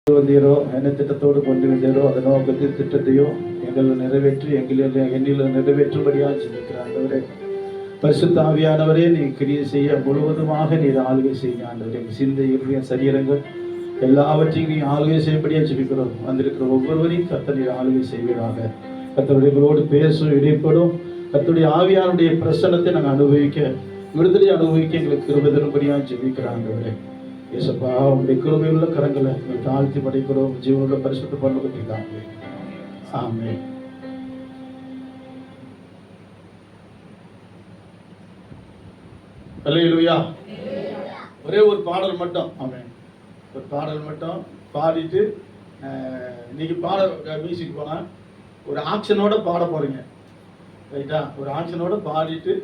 வந்தீரோ, என்ன திட்டத்தோடு கொண்டு வந்தீரோ அந்த நோக்கத்தில் திட்டத்தையோ எங்களை நிறைவேற்றி என்னில் நிறைவேற்றும்படியாக ஜெபிக்கிறேன். ஆண்டவரே, பரிசுத்த ஆவியானவரே, நீ கிரியை செய்ய முழுவதுமாக நீர் ஆளுகை செய்ய ஆண்டவரே. சிந்தை, இருதயம், சரீரங்கள் எல்லாவற்றையும் நீ ஆளுகை செய்யப்படியாக ஜெபிக்கிறோம். வந்திருக்கிற ஒவ்வொருவரையும் கர்த்தர் நீர் ஆளுகை செய்வீராக. கர்த்தருடையவர்களோடு பேசும் இடைப்படும் கர்த்தருடைய ஆவியானுடைய பிரசன்னத்தை நாங்கள் அனுபவிக்க, விடுதலை அனுபவிக்க எங்களுக்கு கிருபை தரும்படியாக ஜெபிக்கிறோம். ஆண்டவரே இயேசுப்பா, உங்களுடைய கிருபையுள்ள கரங்களை தாழ்த்தி படைக்கிறோம். ஜீவனுள்ள பரிசுத்த பரலோகத்திலே. ஆமென். அல்லேலூயா. ஒரே ஒரு பாடல் மட்டும், ஆமென், ஒரு பாடல் மட்டும் பாடிட்டு இன்னைக்கு பாடல் மியூசிக் போனா ஒரு ஆக்ஷனோட பாட போறீங்க, ரைட்டா? ஒரு ஆக்ஷனோட பாடிட்டு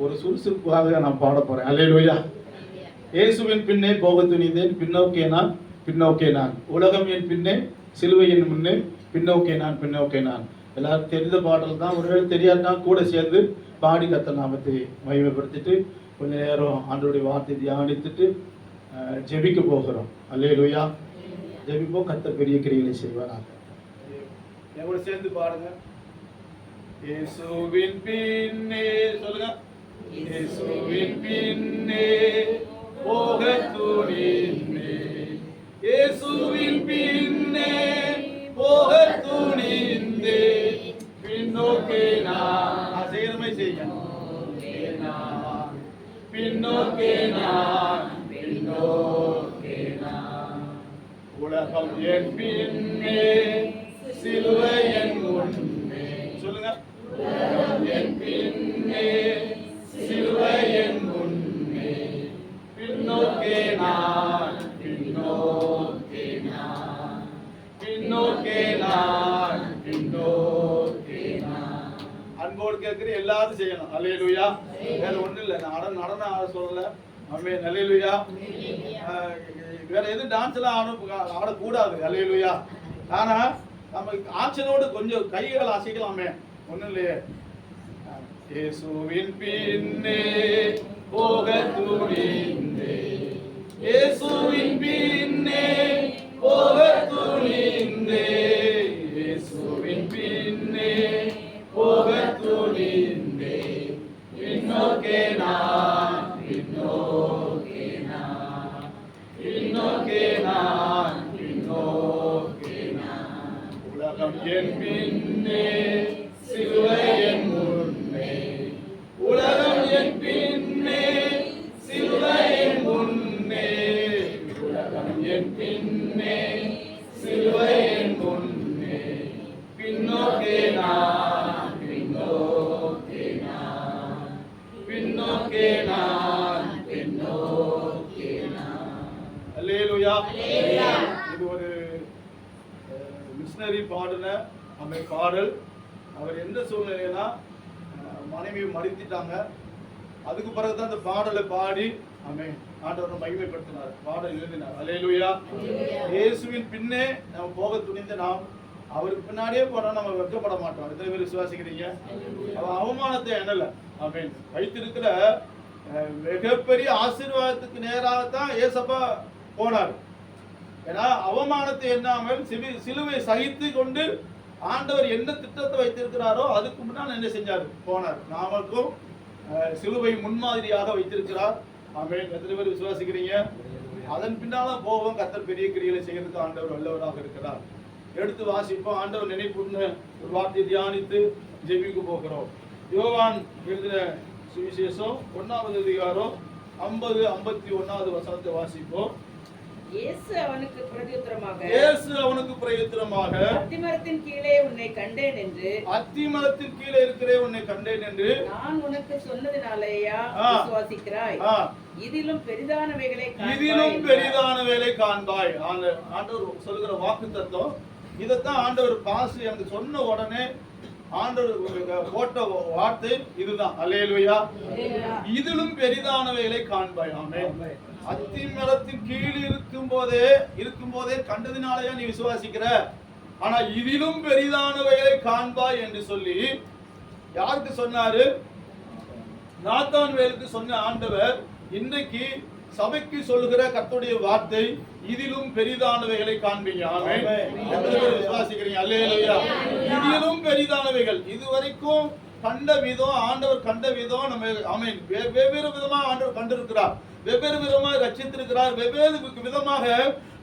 ஒரு சுறுசுறுப்பாக நான் பாட போறேன். அல்லேலூயா. இயேசுவின் பின்னே போக துணிந்தேன், பின்னோக்கே நான், பின்னோக்கே நான். உலகம் என் பின்னே, சிலுவையின் முன்னே, பின்னோக்கே நான், பின்னோக்கே நான். எல்லாரும் தெரிந்த பாடல் தான். ஒருவேளை தெரியாதுன்னா கூட சேர்ந்து பாடி கர்த்தர் நாமத்தை மகிமைப்படுத்திட்டு கொஞ்ச நேரம் ஆண்டவருடைய வார்த்தை தியானித்துட்டு ஜெபிக்க போகிறோம். அல்லேலூயா. ஜெபிப்போம். கர்த்தர் பெரிய கிரியைகளை செய்வாராக. என் கூட சேர்ந்து பாடுங்க. இயேசுவின் பின்னே சொல்லுங்க. இயேசுவின் பின்னே போக துணிந்தேன், இயேசுவின் பின்னே போக துணிந்தேன், பின்னோக்கே நான் செய்யணுமே செய்யணும், பின்னோக்கே நான், பின்னோக்கே நான். உலகம் என் பின்னே, சிலுவை என் முன்னே. சொல்லுங்க. உலகம் என் பின்னே, சிலுவை என் முன்னே, பின்னோக்கே நான், பின்னோக்கே நான், பின்னோக்கே நான், பின்னோக்கே நான். அன்போடு கேட்கிற எல்லாரும் செய்யணும். அல்லேலூயா. வேற ஒண்ணும் இல்லை. நடனம் ஆட சொல்லல. ஆமென். அல்லேலூயா. வேற எதுவும் டான்ஸ் எல்லாம் ஆடக்கூடாது. அல்லேலூயா. ஆனா நம்ம ஆக்ஷனோடு கொஞ்சம் கைகள் அசைக்கலாமே, ஒண்ணும் இல்லையே. இயேசுவின் பின்னே போக துணிந்தேன், இயேசுவின் பின்னே போக துணிந்தேன், இயேசுவின் பின்னே போக துணிந்தேன், பின்னோக்கே நான், பின்னோக்கே நான், பின்னோக்கே நான், பின்னோக்கே நான். உலகம் என் பின்னே, சிலுவை என் முன்னே, உலகம் என் பின்னே, சிலுவை என் முன்னே, உலகம் என் பின்னே, சிலுவை என் முன்னே, பின்னோக்கே நான், பின்னோக்கே நான், பின்னோக்கே நான், பின்னோக்கே நான். அல்லேலூயா. இது ஒரு மிஷனரி பாடின அந்த பாடல். அவர் எந்த சூழ்நிலைனா மனைவி மடித்திட்டாங்க. அதுக்கு பிறகுதான் அந்த பாடலை பாடி ஆமென் ஆண்டவரை மகிமைப்படுத்தினார், பாடல் எழுதினார். அல்லேலூயா. இயேசுவின் பின்னே நம்ம போக துணிந்த நாம் அவருக்கு பின்னாடியே போனா நம்ம வெட்கப்பட மாட்டோம். எத்தனை பேர் விசுவாசிக்கிறீங்க? அவன் அவமானத்தை எண்ணல. ஆமென். வைத்திருக்கிற மிகப்பெரிய ஆசீர்வாதத்துக்கு நேராகத்தான் ஏசப்பா போனார். ஏன்னா அவமானத்தை எண்ணாமல் சிலுவை சகித்து கொண்டு ஆண்டவர் என்ன திட்டத்தை வைத்திருக்கிறாரோ அதுக்கு முன்னால் என்ன செஞ்சார்? போனார். நாமக்கும் சிலுவை முன்மாதிரியாக வைத்திருக்கிறார். ஆமென். எத்தனை பேர் விசுவாசிக்கிறீங்க? அதன் பின்னால போவோம். கர்த்தர் பெரிய கிரியைகளை செய்யறதுக்கு ஆண்டவர் வல்லவராக இருக்கிறார். எடுத்து வாசிப்போம். ஆண்டவர் நினைப்புன்னு ஒரு வார்த்தையை தியானித்து ஜெபிக்க போகிறோம். யோவான் எழுதின சுவிசேஷம் 1வது அதிகாரம் 50-51 வசனத்தை வாசிப்போம். இயேசு அவனுக்கு பிரதியுத்தரமாக, அத்திமரத்தின் கீழே உன்னை கண்டேன் என்று, அத்திமரத்தின் கீழே இருக்கிறே உன்னை கண்டேன் என்று நான் உனக்கு சொன்னதினாலேயா விசுவாசிக்கிறாய்? இதிலும் பெரிதானவைகளை காண்பாய். ஆண்டவர் சொல்லுகிற வாக்குத்தத்தம் இதைத்தான் ஆண்டவர் பாசு எனக்கு சொன்ன உடனே ஆண்டவர் போட்ட வார்த்தை இதுதான். அல்லேலூயா. இதிலும் பெரிதானவைகளை காண்பாய். ஆமென். அத்திமரத்தின் கீழ் இருக்கும் போதே கண்டதினாலேயா நீ விசுவாசிக்கிற? ஆனா இதிலும் பெரிதானவைகளை காண்பாய் என்று சொல்லி யாருக்கு சொன்னாரு? நாத்தான்வேலுக்கு சொன்ன ஆண்டவர் இன்றைக்கு சபைக்கு சொல்லுகிற கர்த்தருடைய வார்த்தை, இதிலும் பெரிதானவைகளை காண்பீங்க. ஆமென். எத்தனை பேர் விசுவாசிக்கிறீங்க? அல்லேலூயா. இதிலும் பெரிதானவைகள். இதுவரைக்கும் கண்ட விதம், ஆண்டவர் கண்ட விதம் நம்ம ஆமென் வெவ்வேறு விதமாக ஆண்டவர் கண்டிருக்கிறார், வெவ்வேறு விதமாக ரட்சித்திருக்கிறார், வெவ்வேறு விதமாக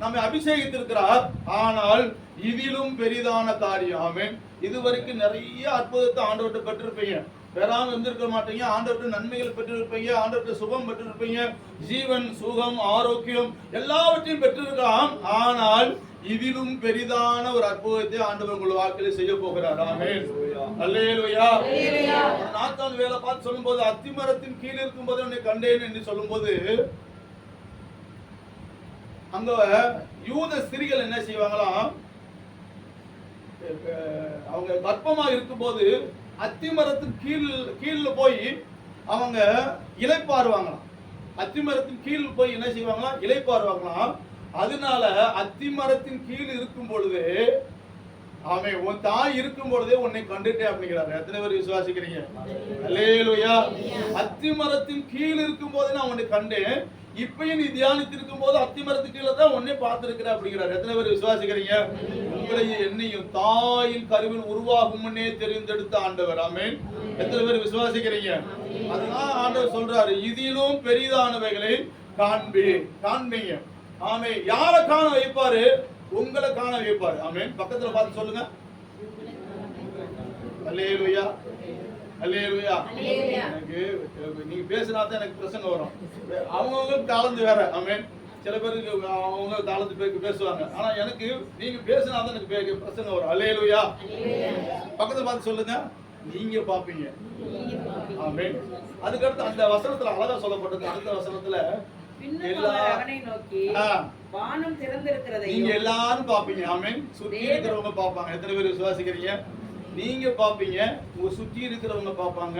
நம்மை அபிஷேகித்திருக்கிறார். ஆனால் இதிலும் பெரிதான காரியம். ஆமென். இதுவரைக்கும் நிறைய அற்புதத்தை ஆண்டவர்கிட்ட பெற்றிருப்பீங்க, பெறாம இருந்திருக்க மாட்டீங்க. ஆண்டவர்கிட்ட நன்மைகள் பெற்றிருப்பீங்க, ஆண்டவர்கிட்ட சுகம் பெற்றிருப்பீங்க, ஜீவன், சுகம், ஆரோக்கியம் எல்லாவற்றையும் பெற்றிருக்கலாம். ஆனால் இதிலும் பெரிதான ஒரு அற்புதத்தை ஆண்டவர் உங்கள் வாழ்க்கையில செய்ய போகிறார். ஆமென். அல்லேலூயா. நாத்தான் வேலை பார்த்து சொல்லும்போது, அத்திமரத்தின் கீழ் இருக்கும் போது உன்னை கண்டேன் என்று சொல்லும்போது, அங்க யூத ஸ்திரீகள் என்ன செய்வாங்களாம், அவங்க கர்ப்பமா இருக்கும் போது அத்திமரத்தின் கீழ் போய் அவங்க இளைப்பாறுவாங்களாம். அத்திமரத்தின் கீழ் போய் என்ன செய்வாங்களாம், இளைப்பாறுவாங்களாம். அதனால அத்திமரத்தின் கீழ் இருக்கும் பொழுது, அவன் உன் தாய் இருக்கும் பொழுதே உன்னை கண்டுட்டேன் அப்படிங்கிறாரு. எத்தனை பேர் விசுவாசிக்கிறீங்க? அல்லேலூயா. அத்திமரத்தின் கீழ் இருக்கும் போது நான் உன்னை கண்டேன், இப்பயும் நீ தியானித்திருக்கும் போது அத்திமரத்துக்கு கீழே தான் உன்னை பார்த்திருக்கிற அப்படிங்கிறார். எத்தனை பேர் விசுவாசிக்கிறீங்க? உங்களையும் என்னையும் தாயின் கருவில் உருவாகும் முன்னே தெரிந்தெடுத்த ஆண்டவர். ஆமென். எத்தனை பேர் விசுவாசிக்கிறீங்க? அதுதான் ஆண்டவர் சொல்றாரு, இதிலும் பெரிதானவைகளை காண்பீங்க. ஆமே. யாரை காண வைப்பாரு? உங்களை காண வைப்பாரு. ஆமென். பக்கத்துல பார்த்து சொல்லுங்க. அல்லேலூயா. அல்லேலூயா. எனக்கு நீங்க பேசினா தான் எனக்கு பிரசங்கம் வரும். அவங்கவுங்க தாளந்து வேற. ஆமென். சில பேருக்கு அவங்க தாளத்து பேருக்கு பேசுவாங்க, ஆனா எனக்கு நீங்க பேசினா தான் எனக்கு பிரசங்கம் வரும். அல்லேலூயா. பக்கத்துல பார்த்து சொல்லுங்க, நீங்க பாப்பீங்க. ஆமென். அதுக்கடுத்து அந்த வசனத்துல அழகா சொல்லப்பட்டது. அடுத்த வசனத்துல அவனை நோக்கி வானம் திறந்திருக்கிறதை நீங்க எல்லாரும் பாப்பீங்க. ஆமென். சுற்றி இருக்கிறவங்க பாப்பாங்க. எத்தனை பேர் விசுவாசிக்கிறீங்க? நீங்க பாப்பீங்க, உங்க சுற்றி இருக்கிறவங்க பாப்பாங்க,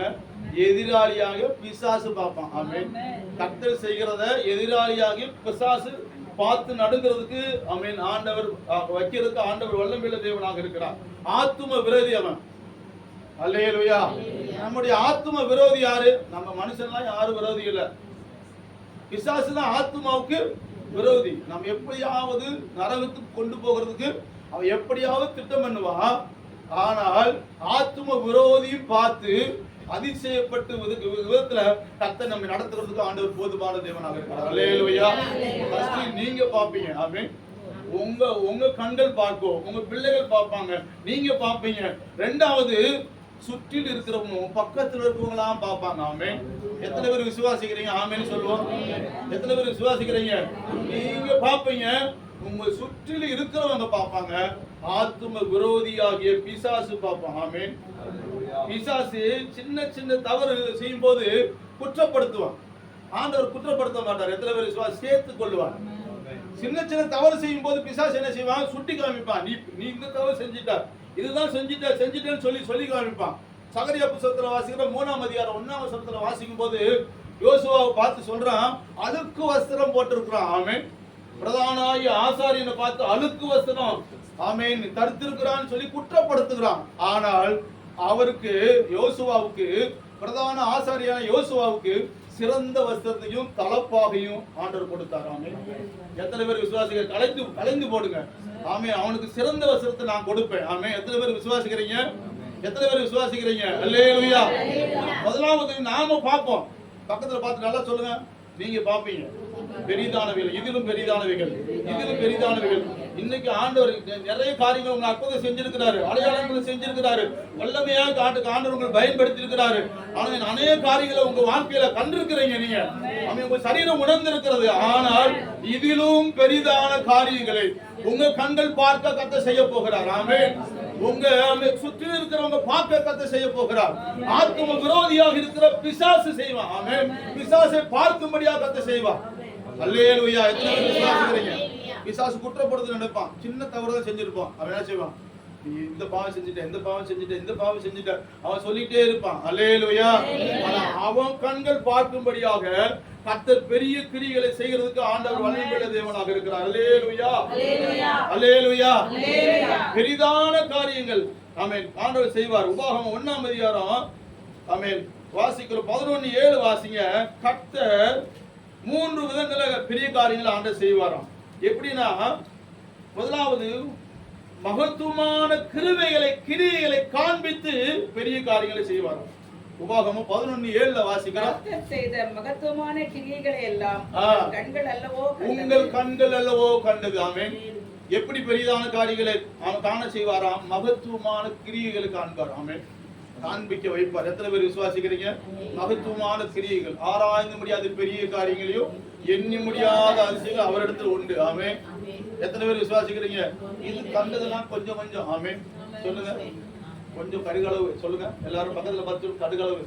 எதிராளியாக பிசாசு பாப்பான். ஆமென். கர்த்தர் செய்கிறத எதிராளியாக பிசாசு பார்த்து நடுங்கிறதுக்கு ஆமென் ஆண்டவர் வைக்கிறதுக்கு ஆண்டவர் வல்லமையுள்ள தேவனாக இருக்கிறார். ஆத்தும விரோதி அவன். அல்லேலூயா. நம்முடைய ஆத்தும விரோதி யாரு? நம்ம மனுஷன்லாம் யாரும் விரோதி இல்ல, பிசாசு தான் ஆத்துமாவுக்கு விரோதி. நம்ம எப்படியாவது நரகத்துக்கு கொண்டு போகிறதுக்கு அவன் எப்படியாவது திட்டம் பண்ணுவான். ஆனால் ஆத்தும விரோதியும் பார்த்து அதிசயப்பட்டு விதத்துல கர்த்தர் நம்ம நடத்துறதுக்கு ஆண்டவர் போதுமான தேவனாக இருக்கிறார். அல்லேலூயா. ஃபர்ஸ்ட் நீங்க பாப்பீங்க. ஆமென். உங்க கண்கள் பார்க்கும், உங்க பிள்ளைகள் பார்ப்பாங்க, நீங்க பாப்பீங்க. ரெண்டாவது சுற்றில் இருக்கிறவங்க பக்கத்துல இருக்கிறவங்களாம் பார்ப்பாங்க. ஆமென். எத்தனை பேர் விசுவாசிக்கிறீங்க? ஆமென் சொல்லுவோம். எத்தனை பேர் விசுவாசிக்கிறீங்க? நீங்க பாப்பீங்க, உங்க சுற்றில் இருக்கிறவங்க பார்ப்பாங்க. ஆத்தும விரோதியாகிய பிசாசு பார்ப்பான். ஆமென். பிசாசு சின்ன சின்ன தவறு செய்யும் போது குற்றப்படுத்துவான். ஆண்டவர் குற்றப்படுத்த மாட்டார். எத்தனை பேர் விசுவாசி? சேர்த்துக் கொள்வார். சின்ன சின்ன தவறு செய்யும் போது பிசாசு என்ன செய்வான்? சுட்டி காமிப்பான். நீ இந்த தவறு செஞ்சிட்டார், இதுதான் செஞ்சிட்டேன்னு சொல்லி காமிப்பான். சகரியா புத்தகத்துல வாசிக்கிற 3ஆம் அதிகாரம் 1ஆம் வசனத்துல வாசிக்கும் போது யோசுவாவை பார்த்து சொல்றான், அழுக்கு வஸ்திரம் போட்டிருக்கிறான். ஆமென். பிரதான ஆசாரியனை பார்த்து அழுக்கு வஸ்திரம் ஆமென் தடுத்திருக்கிறான்னு சொல்லி குற்றப்படுத்துகிறான். ஆனால் அவருக்கு யோசுவாவுக்கு, பிரதான ஆசாரியான யோசுவாவுக்கு சிறந்த வஸ்திரத்தையும் தலப்பாகையும் ஆண்டவர் கொடுத்தார். ஆமென். எத்தனை பேர் விசுவாசிகள்? கலைந்து போடுங்க. ஆமே. அவனுக்கு சிறந்த வஸ்திரத்தை நான் கொடுப்பேன். ஆமே. எத்தனை பேர் விசுவாசிக்கிறீங்க? எத்தனை பேர் விசுவாசிக்கிறீங்க? அல்லேலூயா. முதலாவது நாம பார்ப்போம். பக்கத்துல பார்த்து நல்லா சொல்லுங்க, நீங்க பாப்பீங்க. பெரிதானவைகள், இதிலும் பெரிதானவைகள், இதிலும் பெரிதானவைகள். இன்னைக்கு ஆண்டவர் நிறைய காரியங்கள் உங்களை அற்புதம் செஞ்சிருக்கிறாரு, அடையாளங்களை செஞ்சிருக்கிறாரு, வல்லமையாக ஆண்டவர் உங்களை பயன்படுத்தி இருக்கிறாரு. ஆனா அநேக காரியங்களை உங்க வாழ்க்கையில கண்டிருக்கிறீங்க. நீங்க உங்க சரீரம் உணர்ந்திருக்கிறது. ஆனால் இதிலும் பெரிதான காரியங்களை உங்க கண்கள் பார்க்க கர்த்தர் செய்ய போகிறார். ஆமென். உங்க சுற்றி இருக்கிறவங்க பார்க்க கர்த்தர் செய்ய போகிறார். ஆத்தும விரோதியாக இருக்கிற பிசாசு செய்வான். ஆமென். பிசாசை பார்க்கும்படியாக கர்த்தர் செய்வான். அல்லேலூயா. எத்தனை பேர் விசுவாசிக்கிறீங்க? பிசாசு குற்றப்படுத்த நினைப்பான். சின்ன தவறு தான் செஞ்சிருப்பான். அவன் என்ன செய்வான்? இந்த பாவம் செஞ்சுட்ட அவன் சொல்லிட்டே இருப்பான். அல்லேலூயா. ஆனா அவன் கண்கள் பார்க்கும்படியாக கர்த்தர் பெரிய கிரியைகளை செய்கிறதுக்கு ஆண்டவர் வல்லமையுள்ள தேவனாக இருக்கிறார். அல்லேலூயா. அல்லேலூயா. பெரிதான காரியங்கள் ஆமென் ஆண்டவர் செய்வார். உபாகமம் 1ஆம் அதிகாரம் ஆமென் வாசிக்கிறோம். 11:7 வாசிங்க. கர்த்தர் 3 விதங்கள பெரிய காரியங்களை ஆண்டவர் செய்வாராம். எப்படின்னா, முதலாவது மகத்துவமான கிரியைகளை காண்பித்து பெரிய காரியங்களை செய்வாராம். உபாகமம் 11:7 வாசிக்கிறோம். கர்த்தர் செய்த மகத்துவமான கிரியைகளை எல்லாம் கண்கள் அல்லவோ உங்கள் கண்கள் அல்லவோ கண்டது. ஆமென். எப்படி பெரிதான காரியங்களை அவன் காண செய்வாராம்? மகத்துவமான கிரியைகளை காண்பார். ஆமென். காண்பிக்க வைப்பார். எத்தனை பேர் விசுவாசிக்கிறீங்க? மகத்துவமான கிரியைகள், ஆராய்ந்து முடியாத பெரிய காரியங்களையும் எண்ணி முடியாத அதிசயங்கள் அவரிடத்தில் உண்டு. ஆமென். எத்தனை பேர் விசுவாசிக்கிறீங்க? இது கண்டதெல்லாம் கொஞ்சம் கொஞ்சம். ஆமென். சொல்லுங்க, கொஞ்சம் கடுகளவு சொல்லுங்க. எல்லாரும் பக்கத்துல பார்த்து கடுகளவு.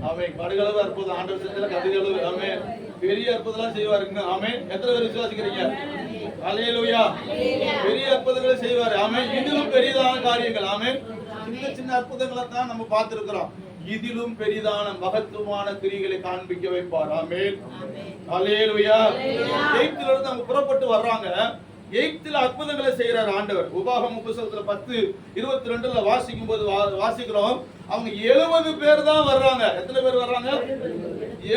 ஆமென். கடுகளவு அற்புதம் ஆண்டவர் செஞ்சல கடுகளவு. ஆமென். பெரிய அற்புதம்லாம் செய்வாருங்க. ஆமென். எத்தனை பேர் விசுவாசிக்கிறீங்க? அல்லேலூயா. பெரிய அற்புதங்களை செய்வாரு. ஆமென். இதிலும் பெரிதான காரியங்கள். ஆமென். சின்ன சின்ன அற்புதங்களை தான் நம்ம பார்த்திருக்கிறோம். இதிலும் பெரிதான மகத்துவமான கிரியைகளை காண்பிக்க வைப்பார். ஆமென். அல்லேலூயா. எகிப்திலிருந்து அவங்க புறப்பட்டு வர்றாங்க. எகிப்தில் அற்புதங்களை செய்யறார் ஆண்டவர். உபாகமம் புத்தகத்துல 10:22 வாசிக்கும் போது வாசிக்கிறோம், அவங்க 70 பேர் தான் வர்றாங்க. எத்தனை பேர் வர்றாங்க?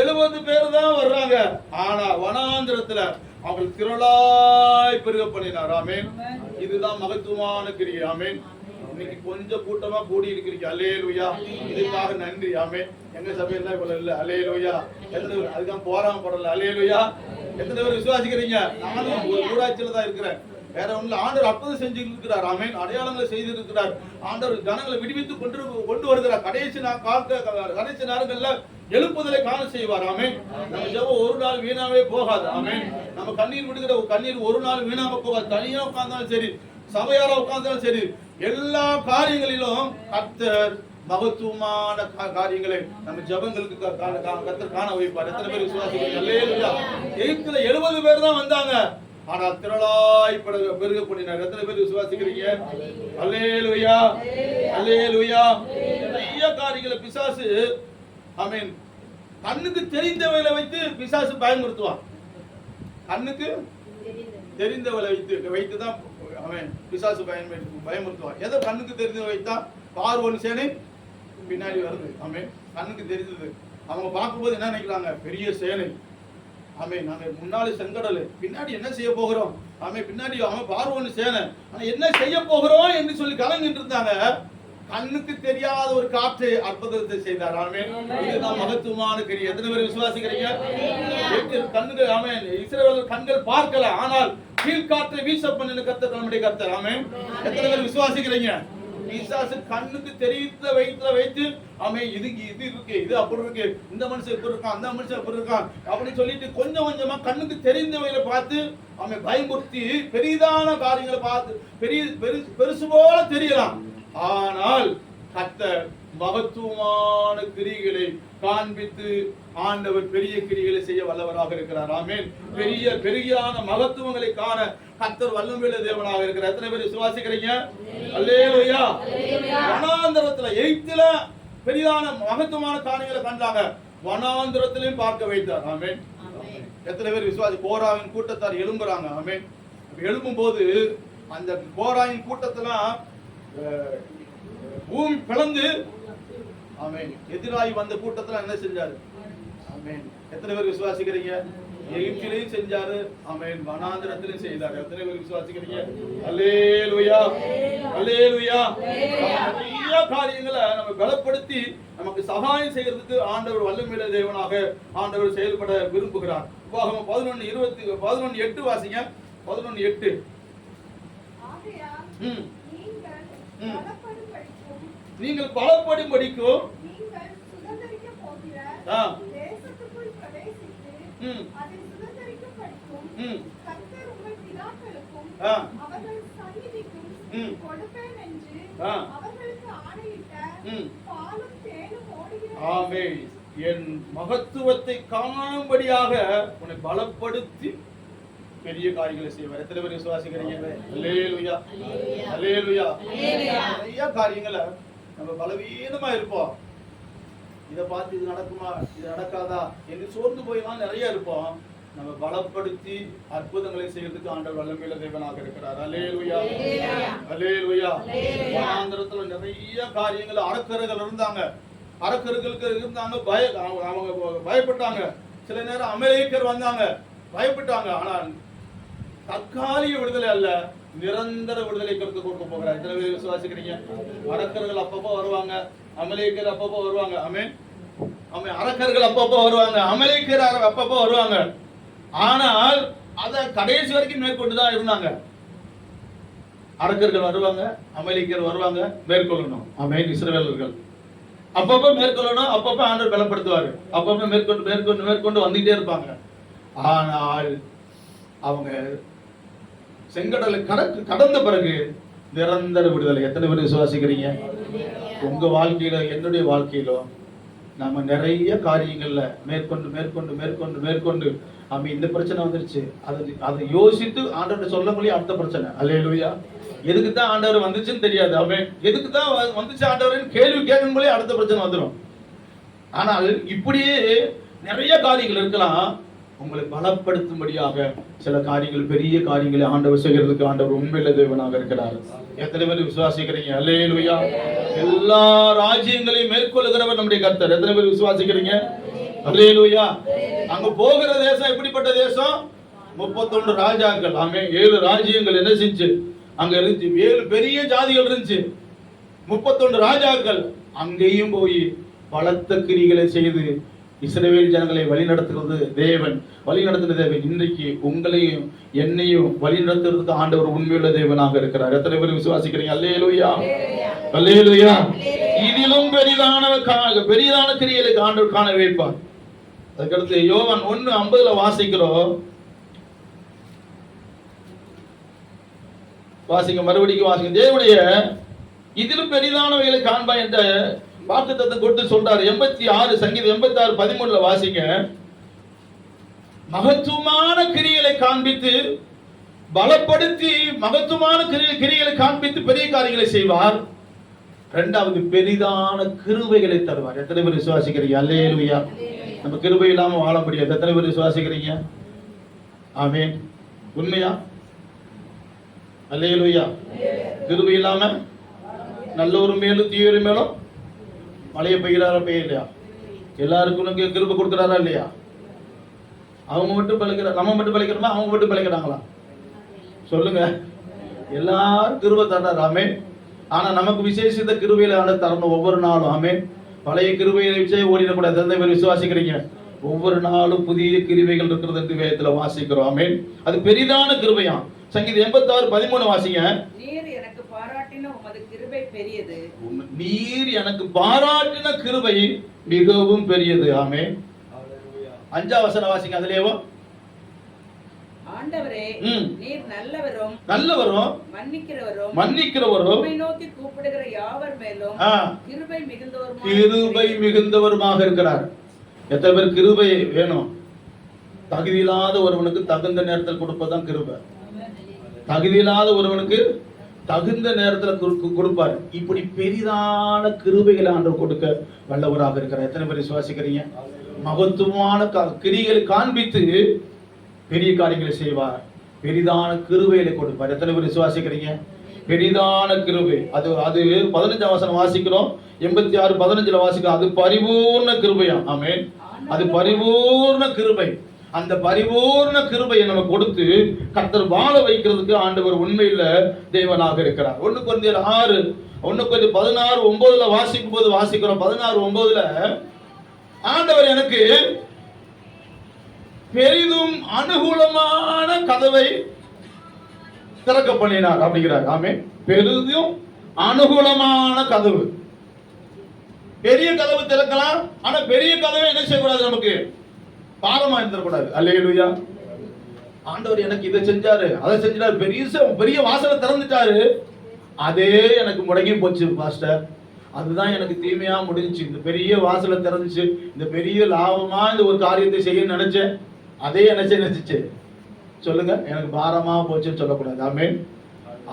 70 பேர் தான் வர்றாங்க. ஆனா வனாந்திரத்துல அவங்க திரளாய் பெருக பண்ணினார். ஆமென். இதுதான் மகத்துவமான கிரியை. ஆமென். இன்னைக்கு கொஞ்சம் கூட்டமா கூடி இருக்கிறீங்க. அல்லேலூயா. இதுக்காக நன்றி. ஆமென். எங்க சபையில இவ்வளவு இல்ல. அல்லேலூயா. அதுதான் போராம படல. அல்லேலூயா. எத்தனை பேர் விசுவாசிக்கிறீங்க? நானும் ஒரு ஊராட்சியில தான் இருக்கிறேன். வேற ஒண்ணு. ஆண்டவர் அற்புதம் செஞ்சு இருக்கிறார். ஆமென். அடையாளங்களை செய்து இருக்கிறார். ஆண்டவர் ஜனங்களை விடுவித்து கொண்டு வருகிறார். கடைசி நேரங்கள்ல எழுப்புதலை காண செய்வார். ஆமென். நம்ம ஜெபம் ஒரு நாள் வீணாவே போகாது. ஆமென். நம்ம கண்ணீர் விடுகிற கண்ணீர் ஒரு நாள் வீணாம போகாது. தனியா உட்கார்ந்தாலும் சரி, சபையாரா உட்கார்ந்தாலும் சரி, எல்லா காரியங்களிலும் கர்த்தர் மகத்துவமான காரியங்களை நம்ம ஜெபங்களுக்கு கர்த்தர் காண வைப்பார். எத்தனை பேர் விசுவாசிக்கிறீங்க? அல்லேலூயா. எகிப்துல 70 பேர் தான் வந்தாங்க. ஆனா திரளாய் பெருக பண்ணினார். எத்தனை பேர் விசுவாசிக்கிறீங்க? அல்லேலூயா. அல்லேலூயா. நிறைய காரியங்களை பிசாசு, ஆமென், கண்ணுக்கு தெரிந்தவைகளை வைத்து பிசாசு பயமுறுத்துவான். கண்ணுக்கு தெரிந்தவளை வைத்துதான் அவன் பிசாசு பயமுறுத்துவான். எதை கண்ணுக்கு தெரிந்தவளை வைத்தா? பார்வோன் சேனை பின்னாடி வருது. ஆமென். கண்ணுக்கு தெரிந்தது. அவங்க பார்க்கும்போது என்ன நினைக்கிறாங்க? பெரிய சேனை. ஆமென். நாங்க முன்னாடி செங்கடல், பின்னாடி என்ன செய்ய போகிறோம்? ஆமென். பின்னாடி அவன் பார்வோன் சேனை, ஆனா என்ன செய்ய போகிறோம் என்று சொல்லி கலங்கிட்டு இருந்தாங்க. கண்ணுக்கு தெரியாத ஒரு காற்று அற்புதத்தை செய்தார். ஆமென். இதுதான் மகத்துவமான கிரியை. எத்தனை பேர் விசுவாசிக்கிறீங்க? கண்ணுக்கு, ஆமென், இஸ்ரவேல் கண்கள் பார்க்கல, ஆனால் கீழ்காற்றை வீச பண்ணின கர்த்தர் நம்முடைய கர்த்தர். ஆமென். எத்தனை பேர் விசுவாசிக்கிறீங்க? பிசாசு கண்ணுக்கு தெரிந்த வைத்து, ஆமென், இது இருக்கு, இது அப்படி இருக்கு, இந்த மனுஷன் இப்படி இருக்கான், அந்த மனுஷன் இப்படி இருக்கான் அப்படின்னு சொல்லிட்டு கொஞ்சம் கொஞ்சமா கண்ணுக்கு தெரிந்தவைகளை பார்த்து ஆமென் பயமுறுத்தி பெரிதான காரியங்களை பார்த்து பெருசு போல தெரியலாம். ஆனால் கர்த்தர் மகத்துவமான கிரியைகளை காண்பித்து ஆண்டவர் பெரிய கிரியைகளை செய்ய வல்லவராக இருக்கிறார். ஆமென். பெரியான மகத்துவங்களை காண கர்த்தர் வல்லமையுள்ள தேவனாக இருக்கிறார். எத்தனை பேர் விசுவாசிக்கிறீங்க? அல்லேலூயா. வனாந்தரத்துல எகிப்தில பெரிதான மகத்துவமான காரியங்களை கண்டாங்க. வனாந்தரத்திலையும் பார்க்க வைத்தார். ஆமென். எத்தனை பேர் விசுவாசி? கோராவின் கூட்டத்தார் எழும்புறாங்க. ஆமென். எழும்பும் போது அந்த கோராவின் கூட்டத்தெல்லாம் பூமி பிளந்து, ஆமென், எதிராய் வந்த கூட்டத்துல என்ன செஞ்சாரு? ஆமென். எத்தனை பேர் விசுவாசிக்கிறீங்க? எகிப்திலையும் செஞ்சாரு. ஆமென். வனாந்திரத்திலையும் செய்தாரு. எத்தனை பேர் விசுவாசிக்கிறீங்க? அல்லேலூயா. அல்லேலூயா. நிறைய காரியங்களை நம்ம பலப்படுத்தி நமக்கு சகாயம் செய்யறதுக்கு ஆண்டவர் வல்லமையுள்ள தேவனாக ஆண்டவர் செயல்பட விரும்புகிறார். உபாகமம் 11:8 வாசிங்க. 11:8. நீங்கள் பலப்படும்படிக்கும் ஆமென், என் மகத்துவத்தை காணும்படியாக உன்னை பலப்படுத்தி பெரிய காரியங்களை செய்வார். எத்தனை பேர் விசுவாசிக்கிறீங்க? அல்லேலூயா. அல்லேலூயா. நிறைய காரியங்களை நம்ம பலவீனமா இருப்போம். இதை பார்த்து இது நடக்குமா, இது நடக்காதா என்று சோர்ந்து போயெல்லாம் நிறைய இருப்போம். நம்ம பலப்படுத்தி அற்புதங்களை செய்யறதுக்கு ஆண்டவர் வல்லமையுள்ள தேவனாக இருக்கிறார். அல்லேலூயா. அல்லேலூயா. வனாந்திரத்துல நிறைய காரியங்கள் அரக்கர்கள் இருந்தாங்க. அரக்கர்களுக்கு இருந்தாங்க, அவங்க பயப்பட்டாங்க. சில நேரம் அமலேக்கர் வந்தாங்க, பயப்பட்டாங்க. ஆனால் தற்காலிக விடுதலை அல்ல, நிரந்தர விடுதலை கொடுக்க போகிறார். எத்தனை பேர் விசுவாசிக்கிறீங்க? அரக்கர்கள் அப்பப்போ வருவாங்க, அமலேக்கர் அப்பப்போ வருவாங்க. ஆமென். ஆமென். அரக்கர்கள் அப்பப்போ வருவாங்க, அமலேக்கர் அப்பப்போ வருவாங்க. ஆனால் அத கடைசி வரைக்கும் மேற்கொண்டுதான் இருந்தாங்க. அரக்கர்கள் வருவாங்க, அமலேக்கர் வருவாங்க, மேற்கொள்ளணும். ஆமென். இஸ்ரவேலர்கள் அப்பப்போ மேற்கொள்ளணும், அப்பப்போ ஆண்டவர் பலப்படுத்துவாரு, அப்பப்போ மேற்கொண்டு மேற்கொண்டு மேற்கொண்டு வந்துட்டே இருப்பாங்க. ஆனால் அவங்க செங்கடலை கடந்த பிறகு நிரந்தர விடுதலை. எத்தனை பேர் விசுவாசிக்கிறீங்க? உங்க வாழ்க்கையில, என்னுடைய வாழ்க்கையிலோ நம்ம நிறைய காரியங்கள்ல மேற்கொண்டு மேற்கொண்டு மேற்கொண்டு மேற்கொண்டு நம்ம இந்த பிரச்சனை வந்துருச்சு, அதை யோசித்து ஆண்டவர் சொல்ல முடியும். அடுத்த பிரச்சனை. அல்லேலூயா. எதுக்கு தான் ஆண்டவர் வந்துச்சுன்னு தெரியாது. அவன் எதுக்கு தான் வந்துச்சு ஆண்டவர் கேள்வி கேட்கும் போதே அடுத்த பிரச்சனை வந்துடும். ஆனால் இப்படியே நிறைய காரியங்கள் இருக்கலாம். உங்களை பலப்படுத்தும்படியாக சில காரியங்கள், பெரிய காரியங்களை ஆண்டவர் செய்கிறதுக்கு ஆண்டவர் உண்மையில தேவனாக இருக்கிறார். எத்தனை பேர் விசுவாசிக்கிறீங்க? அல்லேலூயா. எல்லா ராஜ்யங்களையும் மேற்கொள்ளுகிறவர் நம்முடைய கர்த்தர். எத்தனை பேர் விசுவாசிக்கிறீங்க? அல்லேலூயா. அங்க போகிற தேசம் எப்படிப்பட்ட தேசம்? 31 ராஜாக்கள். ஆமே. 7 ராஜ்யங்கள் என்ன செஞ்சு அங்க இருந்துச்சு, 7 பெரிய ஜாதிகள் இருந்துச்சு, 31 ராஜாக்கள். அங்கேயும் போய் பலத்த கிரிகளை செய்து இஸ்ரவேல் ஜனங்களை வழிநடத்துறது தேவன், வழிநடத்துகிற தேவன். இன்றைக்கு உங்களையும் என்னையும் வழிநடத்துறதுக்கு ஆண்டவர் உண்மையுள்ள தேவனாக இருக்கிறார். எத்தனை பேர் விசுவாசிக்கிறீங்க? அல்லேலூயா. அல்லேலூயா. இதிலும் பெரிதான கிரியைகளை ஆண்டவர் காண வைப்பார். அதுக்கடுத்து யோவான் 1:50 வாசிக்கிறோம். வாசிங்க, மறுபடியும் வாசிங்க. தேவனுடைய இதிலும் பெரிதானவைகளை காண்பா என்ற வாக்குத்தத்தம் கொடுத்து சொல்றாரு. 86 சங்கீதம் 86:13 வாசிங்க. மகத்துவமான கிரியைகளை காண்பித்து பலப்படுத்தி, மகத்துவமான கிரியைகளை காண்பித்து பெரிய காரியங்களை செய்வார். இரண்டாவது, பெரிதான கிருபைகளை தருவார். எத்தனை பேர் விசுவாசிக்கிறீங்க? அல்லேலூயா. நம்ம கிருபை இல்லாம வாழ முடியாது. எத்தனை பேர் விசுவாசிக்கிறீங்க? ஆமென். உண்மையா? அல்லேலூயா. கிருபை இல்லாம நல்ல ஒரு மேலும் தீவிர மேலும் மழையை பெய்கிறாரா பெய்யலையா? எல்லாருக்கும் கிருபை கொடுக்குறாரா இல்லையா? அவங்க மட்டும் பழிக்கிற, நம்ம மட்டும் பழிக்கிறோமா? அவங்க மட்டும் பழிக்கிறாங்களா? சொல்லுங்க. எல்லாரும் கிருபை தர்றாரு. ஆமென். ஆனா நமக்கு விசேஷித்த கிருபையில தரணும் ஒவ்வொரு நாளும். ஆமென். பழைய கிருபையை வச்சே ஓடிடக்கூடாது. எந்த பேர் விசுவாசிக்கிறீங்க? ஒவ்வொரு நாளும் புதிய கிருபைகள் இருக்கிறது என்று வேதத்துல வாசிக்கிறோம். ஆமென். அது பெரிதான கிருபையாம். சங்கீதம் 86:13 வாசிங்க. நீர் எனக்கு பாராட்டின உமது கிருபை பெரியது. நீர் எனக்கு பாராட்டின கிருபை மிகவும் பெரியது. ஆமென். 5ஆம் வசனம் வாசிங்க. அதுலயே ஆண்டவரே நீர் நல்லவரும் மன்னிக்கிறவரும் உம்மை நோக்கி கூப்பிடுகிற யாவர் மேலும் கிருபை மிகுந்தவருமாக இருக்கிறார். எத்தனை பேர் கிருபை வேணும்? தகுதி இல்லாத ஒருவனுக்கு தகுந்த நேரத்தில் கொடுப்பதுதான் கிருபை. தகுதி இல்லாத ஒருவனுக்கு தகுந்த நேரத்தில் கொடுப்பார். இப்படி பெரிதான கிருபைகளை ஆண்டவர் கொடுக்க வல்லவராக இருக்கிறார். எத்தனை பேர் விசுவாசிக்கிறீங்க? மகத்துவமான கிரிகளை காண்பித்து பெரிய காரியங்களை செய்வார். பெரிதான கிருபைகளை கொடுப்பார். எத்தனை பேர் விசுவாசிக்கிறீங்க? பெரிதான கிருபை. அது 15ஆம் வசனம் வாசிக்கிறோம். 86:15 வாசிக்கிறோம். அது பரிபூர்ண கிருபையா. ஆமென். அது பரிபூர்ண கிருபை. அந்த பரிபூர்ண கிருபையை நம்ம கொடுத்து கர்த்தர் வாழ வைக்கிறதுக்கு ஆண்டவர் உண்மையில தேவனாக இருக்கிறார். 1 கொரிந்தியர் 16:9 வாசிக்கும் போது வாசிக்கிறோம். 16:9 ஆண்டவர் எனக்கு பெரிதும் அனுகூலமான கதவை திறக்க பண்ணினார் அப்படிங்கிறார். ஆமென். பெரிதும் அனுகூலமான கதவு. பெரிய கதவு திறக்கலாம். ஆனா பெரிய கதவை என்ன செய்யக்கூடாது? நமக்கு பாரமா இருந்துடக்கூடாது. அல்லேலூயா. ஆண்டவர் எனக்கு இதை செஞ்சாரு, அதை செஞ்சாரு, பெரிய வாசலை திறந்துட்டாரு. அதே எனக்கு முடங்கி போச்சு பாஸ்டர். அதுதான் எனக்கு தீமையா முடிஞ்சிச்சு. இந்த பெரிய வாசலை திறந்துச்சு, இந்த பெரிய லாபமா இந்த ஒரு காரியத்தை செய்ய நினைச்சேன். அதே நினைச்சு சொல்லுங்க, எனக்கு பாரமா போச்சுன்னு சொல்லக்கூடாது. ஆமென்.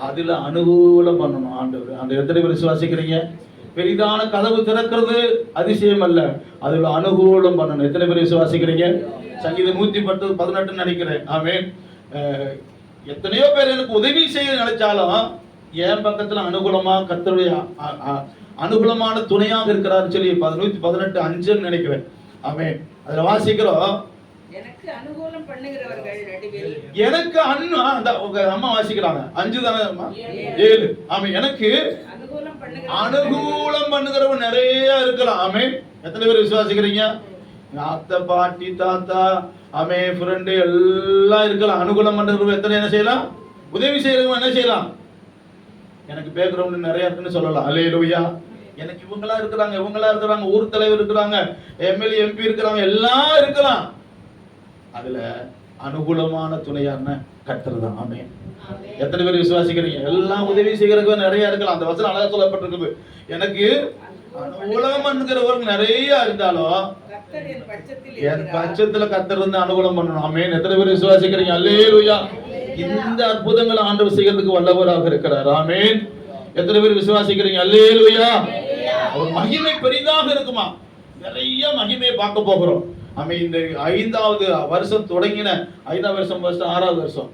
அதுல அனுகூலம் பண்ணணும் ஆண்டவர். அந்த எத்தனை பேர் விசுவாசிக்கிறீங்க? பெரிதான கதவு திறக்கிறது அதிசயம் அல்ல, அதுல அனுகூலம் பண்ணணும். எத்தனை பேர் விசுவாசிக்கிறீங்க? சங்கீதம் 118 நினைக்கிறேன். ஆமென். எத்தனையோ பேர் எனக்கு உதவி செய்ய நினைச்சாலும் என் பக்கத்துல அனுகூலமா கர்த்தருடைய அனுகூலமான துணையாக இருக்கிறார் சொல்லி 118:5 நினைக்கிறேன். ஆமென். அதுல வாசிக்கிறோம். எனக்கு அனுகூலம் பண்ணுகிறவர்கள் நடுவில் எனக்கு அந்த உங்க அம்மா வாசிக்கிறாங்க 5 தானே அம்மா 7. ஆமா, எனக்கு அனுகூலம் பண்ணுகிறவன் நிறைய இருக்கலாம். ஆமே, எத்தனை பேர் விசுவாசிக்கிறீங்க? அத்தை, பாட்டி, தாத்தா, ஆமே, ஃப்ரெண்டு எல்லாம் இருக்கலாம். அனுகூலம் பண்ணுறவங்க எத்தனை என்ன செய்யலாம்? உதவி செய்யறவங்க என்ன செய்யலாம்? எனக்கு பேக்ரவுண்ட் நிறைய இருக்குன்னு சொல்லலாம். அல்லேலூயா. எனக்கு இவங்களா இருக்கிறாங்க, இவங்களா இருக்கிறாங்க, ஊர் தலைவர் இருக்கிறாங்க, எம்எல்ஏ எம்பி இருக்கிறாங்க, எல்லாம் இருக்கலாம். அதுல அனுகூலமான துணையான கர்த்தர் தான். ஆமே, எத்தனை பேர் விசுவாசிக்கிறீங்க? எல்லாம் உதவி செய்யறதுக்கு நிறைய இருக்கலாம். அந்த வசனம் அழகா சொல்லப்பட்டிருக்குது. எனக்கு அனுகூலம் பண்ணுகிறவர்கள் நிறைய இருந்தாலும் என் பட்சத்துல கர்த்தர் வந்து அனுகூலம் பண்ணணும். ஆமென். எத்தனை பேர் விசுவாசிக்கிறீங்க? அல்லேலூயா. இந்த அற்புதங்களை ஆண்டவர் செய்யறதுக்கு வல்லவராக இருக்கிறார். ஆமென். எத்தனை பேர் விசுவாசிக்கிறீங்க? அல்லேலூயா. ஒரு மகிமை பெரிதாக இருக்குமா? நிறைய மகிமையை பார்க்க போகிறோம். ஆமென். இந்த 5வது வருஷம் தொடங்கின 5வது வருஷம் 6வது வருஷம்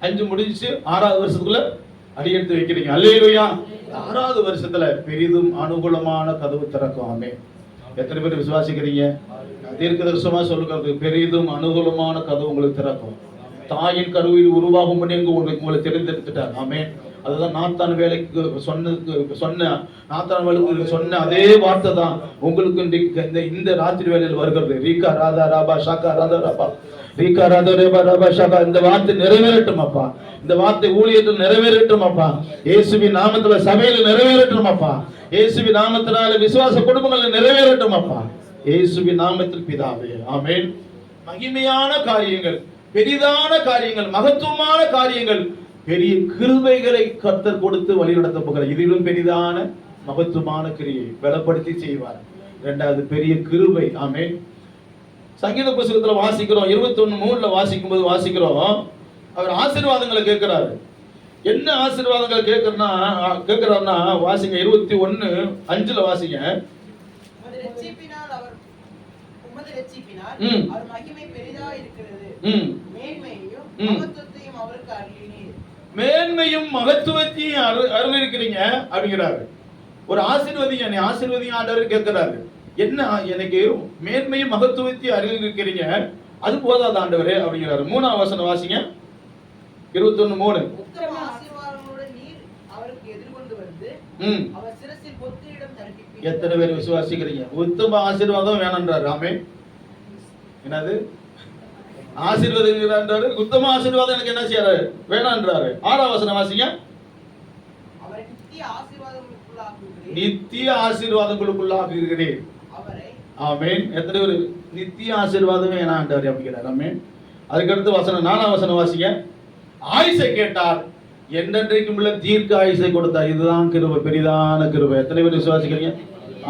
5 முடிஞ்சிச்சு, 6வது வருஷத்துக்குள்ள அடியெடுத்து வைக்கிறீங்க. அல்லேலூயா. 6வது வருஷத்துல பெரிதும் அனுகூலமான கதவு திறக்கும். ஆமென். எத்தனை பேர் விசுவாசிக்கிறீங்க? தீர்க்கதரிசனமா சொல்லுகிறது, பெரிதும் அனுகூலமான கதவு உங்களுக்கு திறக்கும். தாயின் கருவில் உருவாகும் பண்ணி உங்களை தெரிந்தெடுத்துட்டார். ஆமென். அதுதான் நாத்தான் வேலைக்கு சொன்ன அதே வார்த்தை தான் உங்களுக்கு இந்த ராத்திரி வேலையில் வருகிறது. ரீகா ராதா ராபா ஷாக்கா ராதா ராபா ரீகா ராதா ரேபா ராபா ஷாக்கா. இந்த வார்த்தை நிறைவேறட்டும் அப்பா. இந்த வார்த்தை ஊழியத்தில் நிறைவேறட்டும் அப்பா. இயேசுவின் நாமத்துல சபையில நிறைவேறட்டும் அப்பா. இயேசுவின் நாமத்தினால விசுவாச குடும்பங்களில் நிறைவேறட்டும் அப்பா. இயேசுவின் நாமத்தில் பிதாவே. ஆமென். மகிமையான காரியங்கள், பெரிதான காரியங்கள், மகத்துவமான காரியங்கள், பெரிய கிருபைகளை கர்த்தர் கொடுத்து வழி நடத்த போகிறார். இதிலும் பெரிதான மகத்துவமான கிரியை பலப்படுத்தி செய்வார். 2வது பெரிய கிருபை. ஆமென். சங்கீத புத்தகத்துல வாசிக்கிறோம், 21:3 வாசிக்கும் போது வாசிக்கிறோம், அவர் ஆசீர்வாதங்களை கேட்கிறாரு. என்ன ஆசீர்வாதங்கள் கேட்கிறாருன்னா வாசிங்க, 21:5 வாசிங்க. மேன்மையும் மகத்துவத்தையும் அருளிருக்கிறீங்க அப்படிங்கிறாரு. ஒரு ஆசீர்வதிங்க, நீ ஆசீர்வதிங்க ஆண்டவர் கேட்கிறாரு. என்ன, எனக்கு மேன்மையும் மகத்துவத்தையும் அருளிருக்கிறீங்க, அது போதாது ஆண்டவரே அப்படிங்கிறாரு. 3வது வசனம் வாசிங்க, 21:3. எத்தனை பேர் விசுவாசிக்கிறீங்க? உத்தம ஆசீர்வாதம் வேணும்ன்றாரு. ஆமென். என்னது ஆசீர்வாதம்? உத்தம ஆசீர்வாதம் எனக்கு என்ன செய்யறாரு? வேணான்றாரு. 6வது வசனம் வாசிங்க. நித்திய ஆசீர்வாதங்களுக்குள்ளாக்குகிறேன். ஆமென். எத்தனை பேர் நித்திய ஆசீர்வாதமே வேணான்றாரு அப்படிங்கிறார். ஆமென். அதுக்கடுத்து வசனம் 4வது வசனம் வாசிங்க. ஆயுசை கேட்டார், என்றென்றைக்கும் உள்ள தீர்க்க ஆயுசை கொடுத்தார். இதுதான் கிருபை, பெரிதான கிருபை. எத்தனை பேர் விசுவாசிக்கிறீங்க?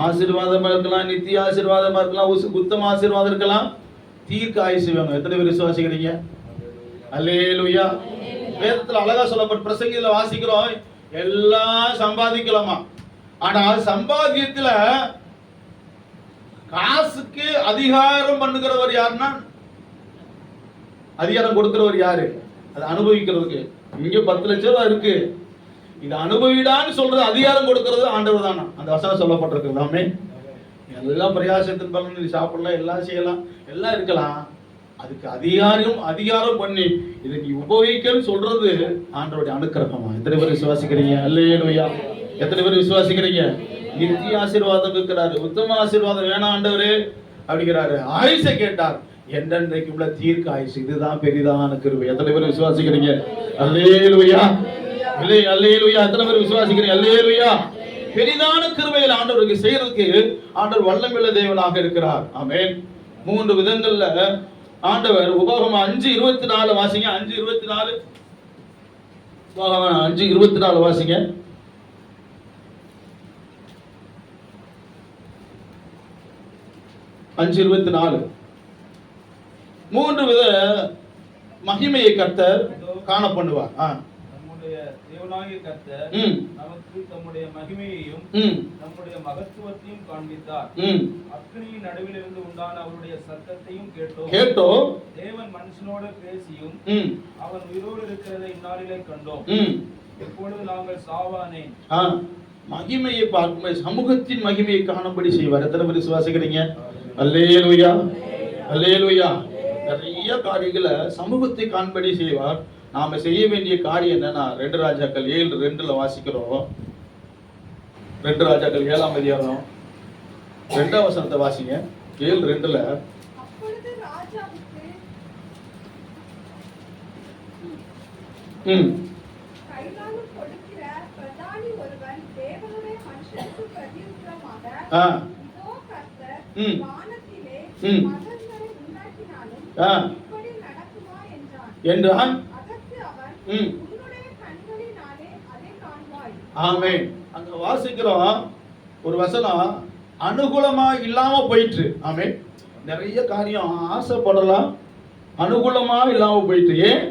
ஆசீர்வாதமா இருக்கலாம், நித்திய ஆசீர்வாதமா இருக்கலாம், உத்தம ஆசீர்வாதம் இருக்கலாம், தீர்க்க ஆயுசு வேணும். எத்தனை பேர் விசுவாசிக்கிறீங்க? அல்லேலூயா. வேதத்துல அழகா சொல்லப்பட்ட பிரசங்கில வாசிக்கிறோம், எல்லாம் சம்பாதிக்கலாமா, ஆனா சம்பாத்தியத்துல காசுக்கு அதிகாரம் பண்ணுகிறவர் யாருன்னா, அதிகாரம் கொடுக்கிறவர் யாரு? அதை அனுபவிக்கிறதுக்கு. இங்க 10 லட்சம் ரூபாய் இருக்கு, இது அனுபவிடான்னு சொல்றது, அதிகாரம் கொடுக்கிறது ஆண்டவர் தானா. அந்த வசனம் சொல்லப்பட்டிருக்கு. ஆமென். எல்லாம் பிரயாசத்தின் பலன், நீ சாப்பிடலாம், எல்லாம் செய்யலாம், எல்லாம் இருக்கலாம், அதுக்கு அதிகாரம் பண்ணி இதை நீ உபயோகிக்கன்னு சொல்றது ஆண்டவருடைய அனுக்கிரகமா. எத்தனை பேர் விசுவாசிக்கிறீங்க? அல்லேலூயா. எத்தனை பேர் விசுவாசிக்கிறீங்க? நித்திய ஆசீர்வாதம் இருக்கிறாரு, உத்தம ஆசீர்வாதம் வேணாம் ஆண்டவரே அப்படிங்கிறாரு. ஆயுசை கேட்டார், என்றென்றைக்கு உள்ள தீர்க்க ஆயுசு. இதுதான் பெரிதான கிருபை. எத்தனை பேர் விசுவாசிக்கிறீங்க? அல்லேலூயா. அல்லேலூயா. எத்தனை பேர் விசுவாசிக்கிறீங்க? அல்லேலூயா. பெரிதான கிருபையில் ஆண்டவருக்கு செய்யறதுக்கு ஆண்டவர் வல்லமையுள்ள தேவனாக இருக்கிறார். ஆமென். 3 விதங்கள்ல ஆண்டவர். உபாகமம் 5:24 வாசிங்க. 5:24. உபாகமம் 5:24 வாசிங்க. 5:24. 3 வித மகிமையை கர்த்தர் காண பண்ணுவார். நம்முடைய தேவனாகிய கர்த்தர் நமக்கு தம்முடைய மகிமையையும் நம்முடைய மகத்துவத்தையும் காண்பித்தார். அக்கினியின் நடுவிலிருந்து உண்டான அவருடைய சத்தத்தையும் கேட்டோம். தேவன் மனுஷனோடு பேசியும் அவன் உயிரோடு இருக்கிறதை இந்நாளிலே கண்டோம். இப்பொழுது நாங்கள் சாவானேன். மகிமையை பார்க்கும் சமூகத்தின் மகிமையை காணும்படி செய்வார். எத்தனை பேர் விசுவாசிக்கிறீங்க? அல்லேலூயா. அல்லேலூயா. நிறைய காரியங்களை சமூகத்தை காண்படி செய்வார். நாம செய்ய வேண்டிய காரியம் என்னன்னா 2 ராஜாக்கள் 7:2 வாசிக்கிறோம். 2 ராஜாக்கள் 7ஆம் அதிகாரம் 2ஆம் வசனத்தை வாசிங்க. 7:2 அப்பொழுது ராஜாவுக்கு கைலாகு கொடுக்கிற பிரதானி ஒருவன் தேவனுடைய மனுஷனுக்கு பிரதியுத்தரமாக, இதோ கர்த்தர் வானத்திலே மகன்களை உண்டாக்கினாலும் இப்படி நடக்குமா என்றான். அதற்கு அவன், உன்னுடைய கண்களினாலே அதை காண்பாய். ஆமென். அங்க வாசிக்கிறோம் ஒரு வசனம், அனுகூலமா இல்லாம போயிட்டு. ஆமென். நிறைய காரியம் ஆசைப்படலாம், அனுகூலமா இல்லாம போயிட்டு. ஏன்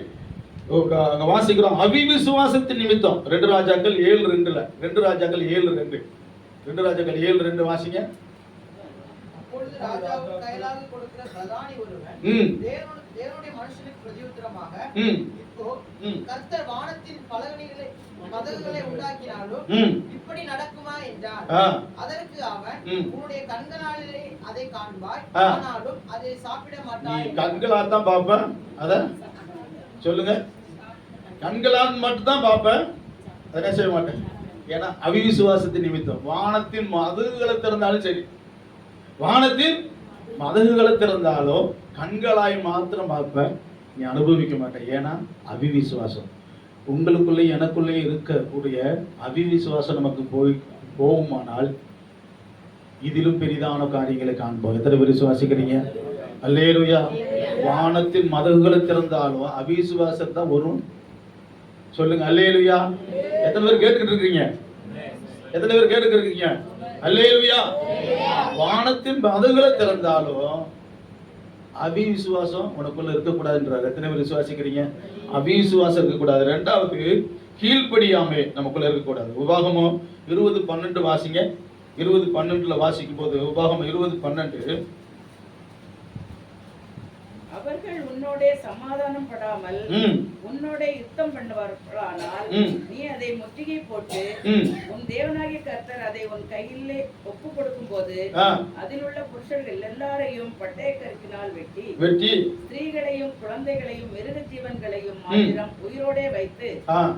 அங்க வாசிக்கிறோம், அவிவிசுவாசத்தின் நிமித்தம். 2 ராஜாக்கள் 7:2 2 ராஜாக்கள் 7:2 2 ராஜாக்கள் 7:2 வாசிங்க. அப்பொழுது ராஜாவுக்கு கைலாகு கொடுக்கிற பிரதானி ஒருவன் தேவனுடைய மனுஷனுக்கு பிரதியுத்தரமாக, இப்போ கர்த்தர் வானத்தின் மதகுகளை உண்டாக்கினாலும் இப்படி நடக்குமா என்றான். அதற்கு அவன், உன்னுடைய கண்களாலே அதை காண்பாய், ஆனாலும் அதை சாப்பிட மாட்டாய். கண்களால் தான் பார்ப்பேன், அத சொல்லுங்க. கண்களால் மட்டும் தான் பார்ப்பேன், அதை செய்ய மாட்டேன். ஏன்னா அவிவிசுவாசத்தின் நிமித்தம். வானத்தின் மதகுகளை திறந்தாலும் சரி, வானத்தின் மதகுகளை திறந்தாலும் கண்களாய் மாத்திரம் பார்ப்பேன், நீ அனுபவிக்க மாட்டேன். ஏன்னா அவிவிசுவாசம். உங்களுக்குள்ளே எனக்குள்ளே இருக்கக்கூடிய அவிவிசுவாசம் நமக்கு போகுமானால் இதிலும் பெரிதான காரியங்களை காண்போம். எத்தனை பேர் விசுவாசிக்கிறீங்க? அல்லேலூயா. வானத்தின் மதகுகளை திறந்தாலும் அவிசுவாசம் தான் வரும். சொல்லுங்க அல்லேலூயா. எத்தனை பேர் கேட்டுக்கிட்டு இருக்கீங்க? எத்தனை பேர் கேட்டுக்கிட்டு இருக்கீங்க? அல்லேலூயா. வானத்தின் மதகுகளை திறந்தாலும் அவிசுவாசம் உனக்குள்ள இருக்கக்கூடாதுன்றார். எத்தனை பேர் விசுவாசிக்கிறீங்க? அவிசுவாசம் இருக்கக்கூடாது. 2வது கீழ்ப்படியாமை நமக்குள்ள இருக்கக்கூடாது. உபாகமம் 20:12 வாசிங்க. 20:12 வாசிக்கும் போது, உபாகமம் 20:12, அவர்கள் உன்னோட சமாதானம் படாமல் உன்னோட யுத்தம் பண்ணுவார்களானால் நீ அதை முற்றுகை போட்டு உன் தேவனாகிய கர்த்தர் அதை உன் கையிலே ஒப்பு கொடுக்கும் போது அதில் உள்ள புருஷர்கள் எல்லாரையும் பட்டயக்கருக்கினால் வெட்டி ஸ்திரீகளையும் குழந்தைகளையும் மிருக ஜீவன்களையும் மாத்திரம் உயிரோட வைத்து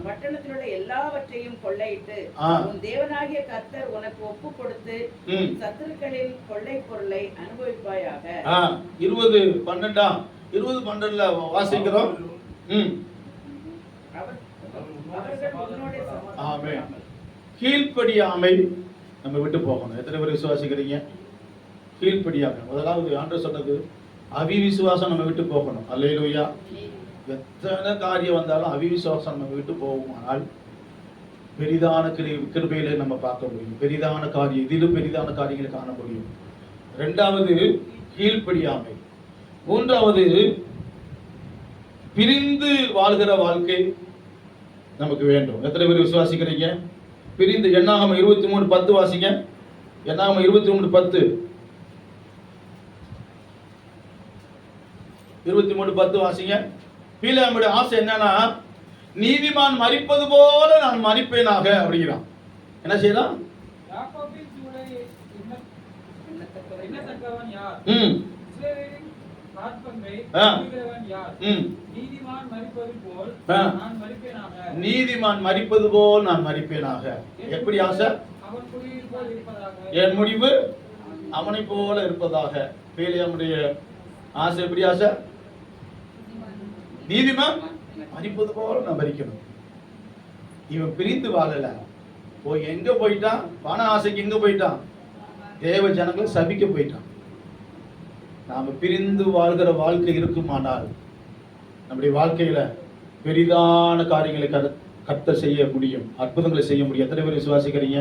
பட்டணத்தில் உள்ள எல்லாவற்றையும் கொள்ளையிட்டு உன் தேவனாகிய கர்த்தர் உனக்கு ஒப்பு கொடுத்து சத்துருக்களின் கொள்ளை பொருளை அனுபவிப்பாயாக. 20:12 வாசிக்கிறோம். கீழ்ப்படியாமை நம்ம விட்டு போகணும். எத்தனை பேர் விசுவாசிக்கிறீங்க? கீழ்ப்படியாமை. முதலாவது ஆண்டவர் சொன்னது அவிவிசுவாசம் நம்ம விட்டு போகணும். அல்லேலூயா. எத்தனை காரியம் வந்தாலும் அவிவிசுவாசம் நம்ம விட்டு போகுமானால் பெரிதான கிருபையில நம்ம பார்க்க முடியும். பெரிதான காரியம், இதிலும் பெரிதான காரியங்களை காண முடியும். 2வது கீழ்ப்படியாமை. 3வது பிரிந்து வாழ்கிற வாழ்க்கை நமக்கு வேண்டும். எத்தனை பேர் விசுவாசிக்கிறீங்க? பிரிந்து. என்னாகமம் 23:10 வாசிங்க. என்னாகமம் 23:10 23:10 வாசிங்க. பீலாமுடைய ஆசை என்னன்னா, நீதிமான் மரிப்பது போல நான் மரிப்பேனாக அப்படிங்கிறான். என்ன செய்யலாம்? நீதிமான் மரிப்பது போல் நான் மரிப்பேனாக. எப்படி ஆசை? என் முடிவு அவனை போல இருப்பதாக. பீலியாமுடைய ஆசை எப்படி ஆசை? நீதிமான் மரிப்பது போல நான் மரிக்கணும். இவன் பிரிந்து வாழல. போய் எங்க போயிட்டான்? பண ஆசைக்கு எங்க போயிட்டான்? தேவ ஜனங்களை சபிக்க போயிட்டான். நாம பிரிந்து வாழ்கிற வாழ்க்கை இருக்குமானால் நம்முடைய வாழ்க்கையில பெரிதான காரியங்களை கர்த்தர் செய்ய முடியும், அற்புதங்களை செய்ய முடியும். எத்தனை பேர் விசுவாசிக்கிறீங்க?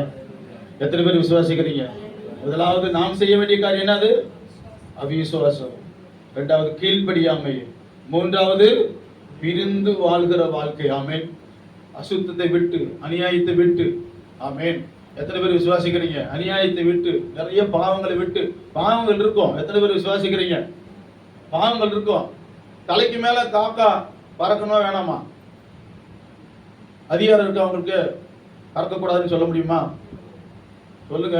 எத்தனை பேர் விசுவாசிக்கிறீங்க? முதலாவது நாம் செய்ய வேண்டிய காரியம் என்னது? அவிசுவாசம். 2வது கீழ்ப்படியாமை. 3வது பிரிந்து வாழ்கிற வாழ்க்கை. ஆமென். அசுத்தத்தை விட்டு, அநியாயத்தை விட்டு. ஆமென். எத்தனை பேர் விசுவாசிக்கிறீங்க? அநியாயத்தை விட்டு, நிறைய பாவங்களை விட்டு. பாவங்கள் இருக்கும். எத்தனை பேர் விசுவாசிக்கிறீங்க? பாவங்கள் இருக்கும். தலைக்கு மேல காக்கா பறக்கணுமா வேணாமா? அதிகாரம் இருக்கு அவங்களுக்கு, பறக்கக்கூடாதுன்னு சொல்ல முடியுமா? சொல்லுங்க.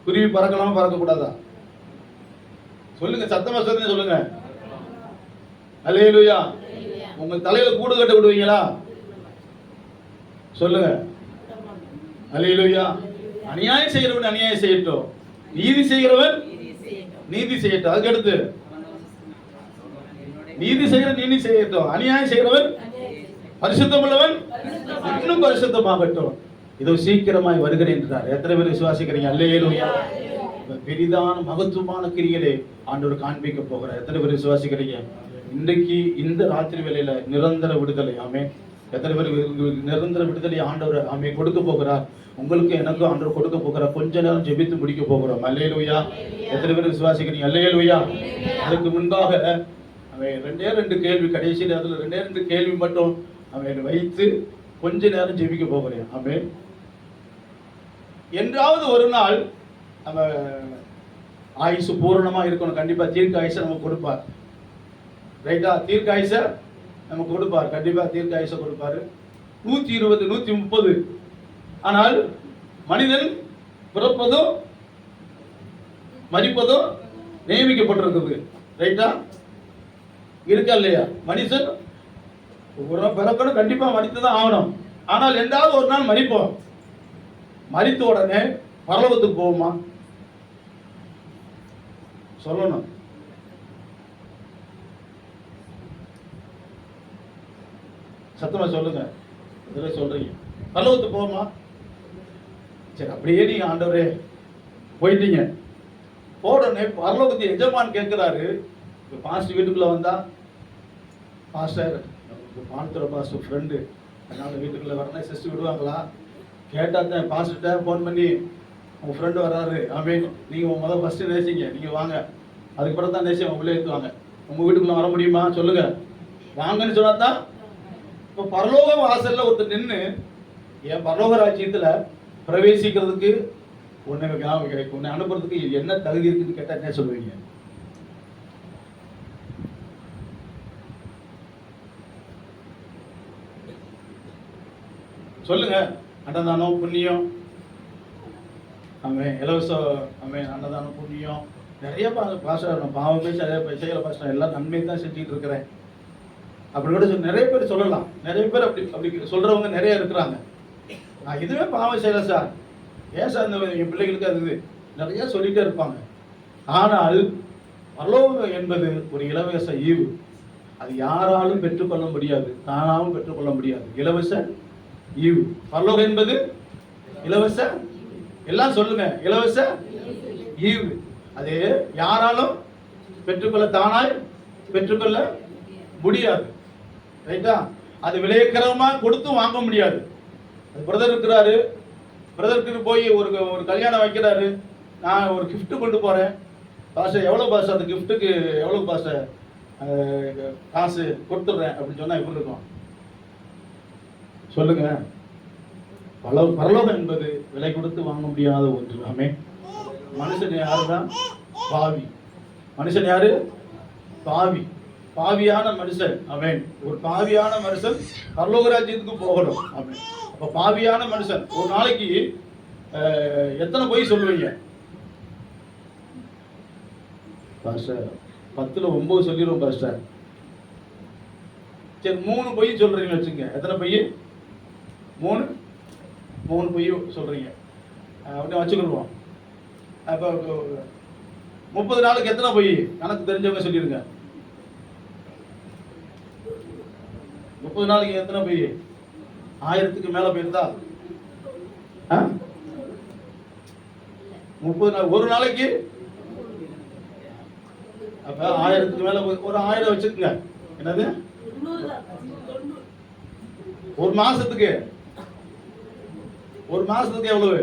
குருவி பறக்கலாமா பறக்கக்கூடாதா? சொல்லுங்க, சத்தமா சொல்லுங்க. அல்லேலூயா. உங்க தலையில கூடு கட்ட விடுவீங்களா? சொல்லுங்க. அல்லேலூயா. அநியாயம் செய்கிறவன் அநியாயம் செய்யட்டும், நீதி செய்கிறவன் நீதி செய்யட்டும். அதுக்கு அடுத்து நீதி செய்கிற நீதி செய்யட்டும், அநியாயம் செய்கிறவன் பரிசுத்தம் உள்ளவன் இன்னும் பரிசுத்தமாகட்டும். இதோ சீக்கிரமாய் வருகிறேன் என்றார். எத்தனை பேர் விசுவாசிக்கிறீங்க? அல்லேலூயா. பெரிதான மகத்துவமான கிரிகளை ஆண்டவர் காண்பிக்க போகிறார். எத்தனை பேர் விசுவாசிக்கிறீங்க? இன்றைக்கு இந்த ராத்திரி வேளையில நிரந்தர விடுதலை. ஆமென். எத்தனை பேர் நிரந்தர விடுதலை ஆண்டவர் ஆமென் கொடுக்க போகிறார். உங்களுக்கு எனக்கும் ஆண்டவர் கொடுக்க போகிறார். கொஞ்ச நேரம் ஜெபித்து முடிக்க போகிறோம். அல்லேலூயா. எத்தனை பேர் விசுவாசிக்கிறீங்க? அல்லேலூயா. அதுக்கு முன்பாக அவன் 2 கேள்வி, கடைசியில் அதுல 2 கேள்வி மட்டும் அவன் வைத்து கொஞ்ச நேரம் ஜெபிக்க போகிறேன். ஆமென். என்றாவது ஒரு நாள் நம்ம ஆயுசு பூரணமா இருக்கணும். கண்டிப்பா தீர்க்க ஆயுசை நமக்கு கொடுப்பார். ரைட்டா? தீர்க்க ஆயுசை நமக்கு கொடுப்பார். கண்டிப்பா தீர்க்க ஆயுசை கொடுப்பாரு. 120 130. ஆனால் மனிதன் பிறப்பதும் மரிப்பதும் நியமிக்கப்பட்டிருக்குது. ரைட்டா? இருக்கா இல்லையா? மனுஷன் பிறக்கணும், கண்டிப்பா மரித்துதான் ஆகணும். ஆனால் என்றாவது ஒரு நாள் மரிப்போம். மரித்த உடனே பரலோகத்துக்கு போவோமா? சொல்லணும். சத்தமா சொல்லுங்க. இதுல சொல்றீங்க பரலோகத்துக்கு போவோமா? சரி, அப்படியே நீங்க ஆண்டவரே போயிட்டீங்க. போடனே பரலோகத்து எஜமான் கேட்கிறாரு, பாஸ்டர் வீட்டுக்குள்ள வந்தா, பாஸ்டர் பானத்தோட பாஸ்டர் ஃப்ரெண்டு, அதனால வீட்டுக்குள்ள வரணும், சிஸ்டர் விடுவாங்களா? கேட்டா தான் பாஸ்டர்கிட்ட ஃபோன் பண்ணி உங்க ஃப்ரெண்டு வர்றாரு, ஆமீன், நீங்க ஃபர்ஸ்ட் நேசிங்க, நீங்க வாங்க, அதுக்கப்புறம் தான் நேசி உங்க உள்ளே ஏற்றுவாங்க. உங்க வீட்டுக்குள்ள வர முடியுமா? சொல்லுங்க. வாங்கன்னு சொன்னா தான். இப்போ பரலோக வாசல்ல ஒருத்தர் நின்று என் பரலோக ராஜ்யத்துல பிரவேசிக்கிறதுக்கு உன்னை அனுப்புறதுக்கு என்ன தகுதி இருக்குன்னு கேட்டா என்ன சொல்லுவீங்க? சொல்லுங்க. அன்னதானம், புண்ணியம், ஆமே, இலவசம், ஆமே, அன்னதானம், புண்ணியம், நிறைய பாஸ்டர் பாவமே செய்யல பாஸ்டர், எல்லாம் நன்மை தான் செஞ்சுட்டு இருக்கிறேன் அப்படி கூட நிறைய பேர் சொல்லலாம். நிறைய பேர் அப்படி சொல்றவங்க நிறைய இருக்கிறாங்க. நான் இதுவே பாவம் செய்யல சார், ஏன் சார் இந்த என் பிள்ளைகளுக்கு அது நிறைய சொல்லிட்டே இருப்பாங்க. ஆனால் பரலோகம் என்பது ஒரு இலவச ஈவு. அது யாராலும் பெற்றுக்கொள்ள முடியாது, தானாகவும் பெற்றுக்கொள்ள முடியாது. இலவச ஈவு. பரலோகம் என்பது இலவச, எல்லாம் சொல்லுங்க, இலவச ஈவு. அது யாராலும் பெற்றுக்கொள்ள, தானாய் பெற்றுக்கொள்ள முடியாது. ரைட்டா? அது விலையக்கரமா கொடுத்தும் வாங்க முடியாது. பிரதர் இருக்கிறாரு, பிரதருக்கு போய் ஒரு கல்யாணம் வைக்கிறாரு, நான் ஒரு கிஃப்ட் கொண்டு போறேன், பாஸ்டர் எவ்வளவு பாஸ்டர், அந்த கிஃப்ட்டுக்கு எவ்வளவு பாஸ்டர் காசு கொடுத்துட்றேன் அப்படின்னு சொன்னா எப்படி இருக்கும்? சொல்லுங்க. பரலோகம் என்பது விலை கொடுத்து வாங்க முடியாத ஒன்று. ஆமே. மனுஷன் யாருதான்? பாவி. மனுஷன் யாரு? பாவி. பாவியான மனுஷன். அவன் ஒரு பாவியான மனுஷன் பரலோக ராஜ்யத்துக்கு போகணும். அவன் அப்ப பாவியான மனுஷன் ஒரு நாளைக்கு எத்தனை பொய் சொல்லுவீங்க? பாஸ்டர் 10ல் 9 சொல்லிடுவோம் பாஸ்டர். சரி, 3 பொய் சொல்றீங்கன்னு வச்சுங்க. எத்தனை பொய்? 3 பொய் சொல்றீங்க அப்படின்னு வச்சுக்கிடுவோம். அப்போ 30 நாளுக்கு எத்தனை பொய்? கணக்கு தெரிஞ்சவங்க சொல்லிடுங்க. 30 நாளைக்கு எத்தனை பொய்? 1000க்கு மேல போயிருந்தா 30 நாள், ஒரு நாளைக்கு அப்ப 1000க்கு மேல ஒரு 1000 வச்சுக்கோங்க. என்னது? ஒரு மாசத்துக்கு எவ்வளவு?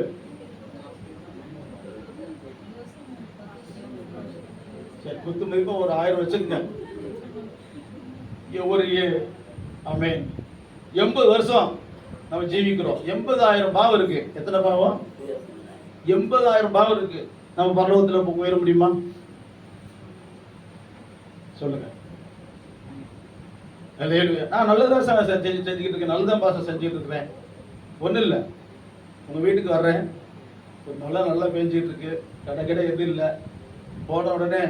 சரி, குத்து மதிப்பா ஒரு 1000 வச்சுக்கோங்க. ஒரு 80 வருஷம் நம்ம ஜீவிக்கிறோம். 80,000 பாவம் இருக்கு. எத்தனை பாவம்? 80,000 பாவம் இருக்கு. நம்ம பரலோகத்துல உயர முடியுமா? சொல்லுங்க. நான் நல்லதான் சார் செஞ்சுக்கிட்டு இருக்கேன், நல்லதான் பாசம் செஞ்சுட்டு இருக்கிறேன். ஒன்றும் இல்லை, உங்க வீட்டுக்கு வர்றேன், ஒரு நல்லா பெஞ்சிட்டு இருக்கு, கடை எதுவும் இல்லை, போன உடனே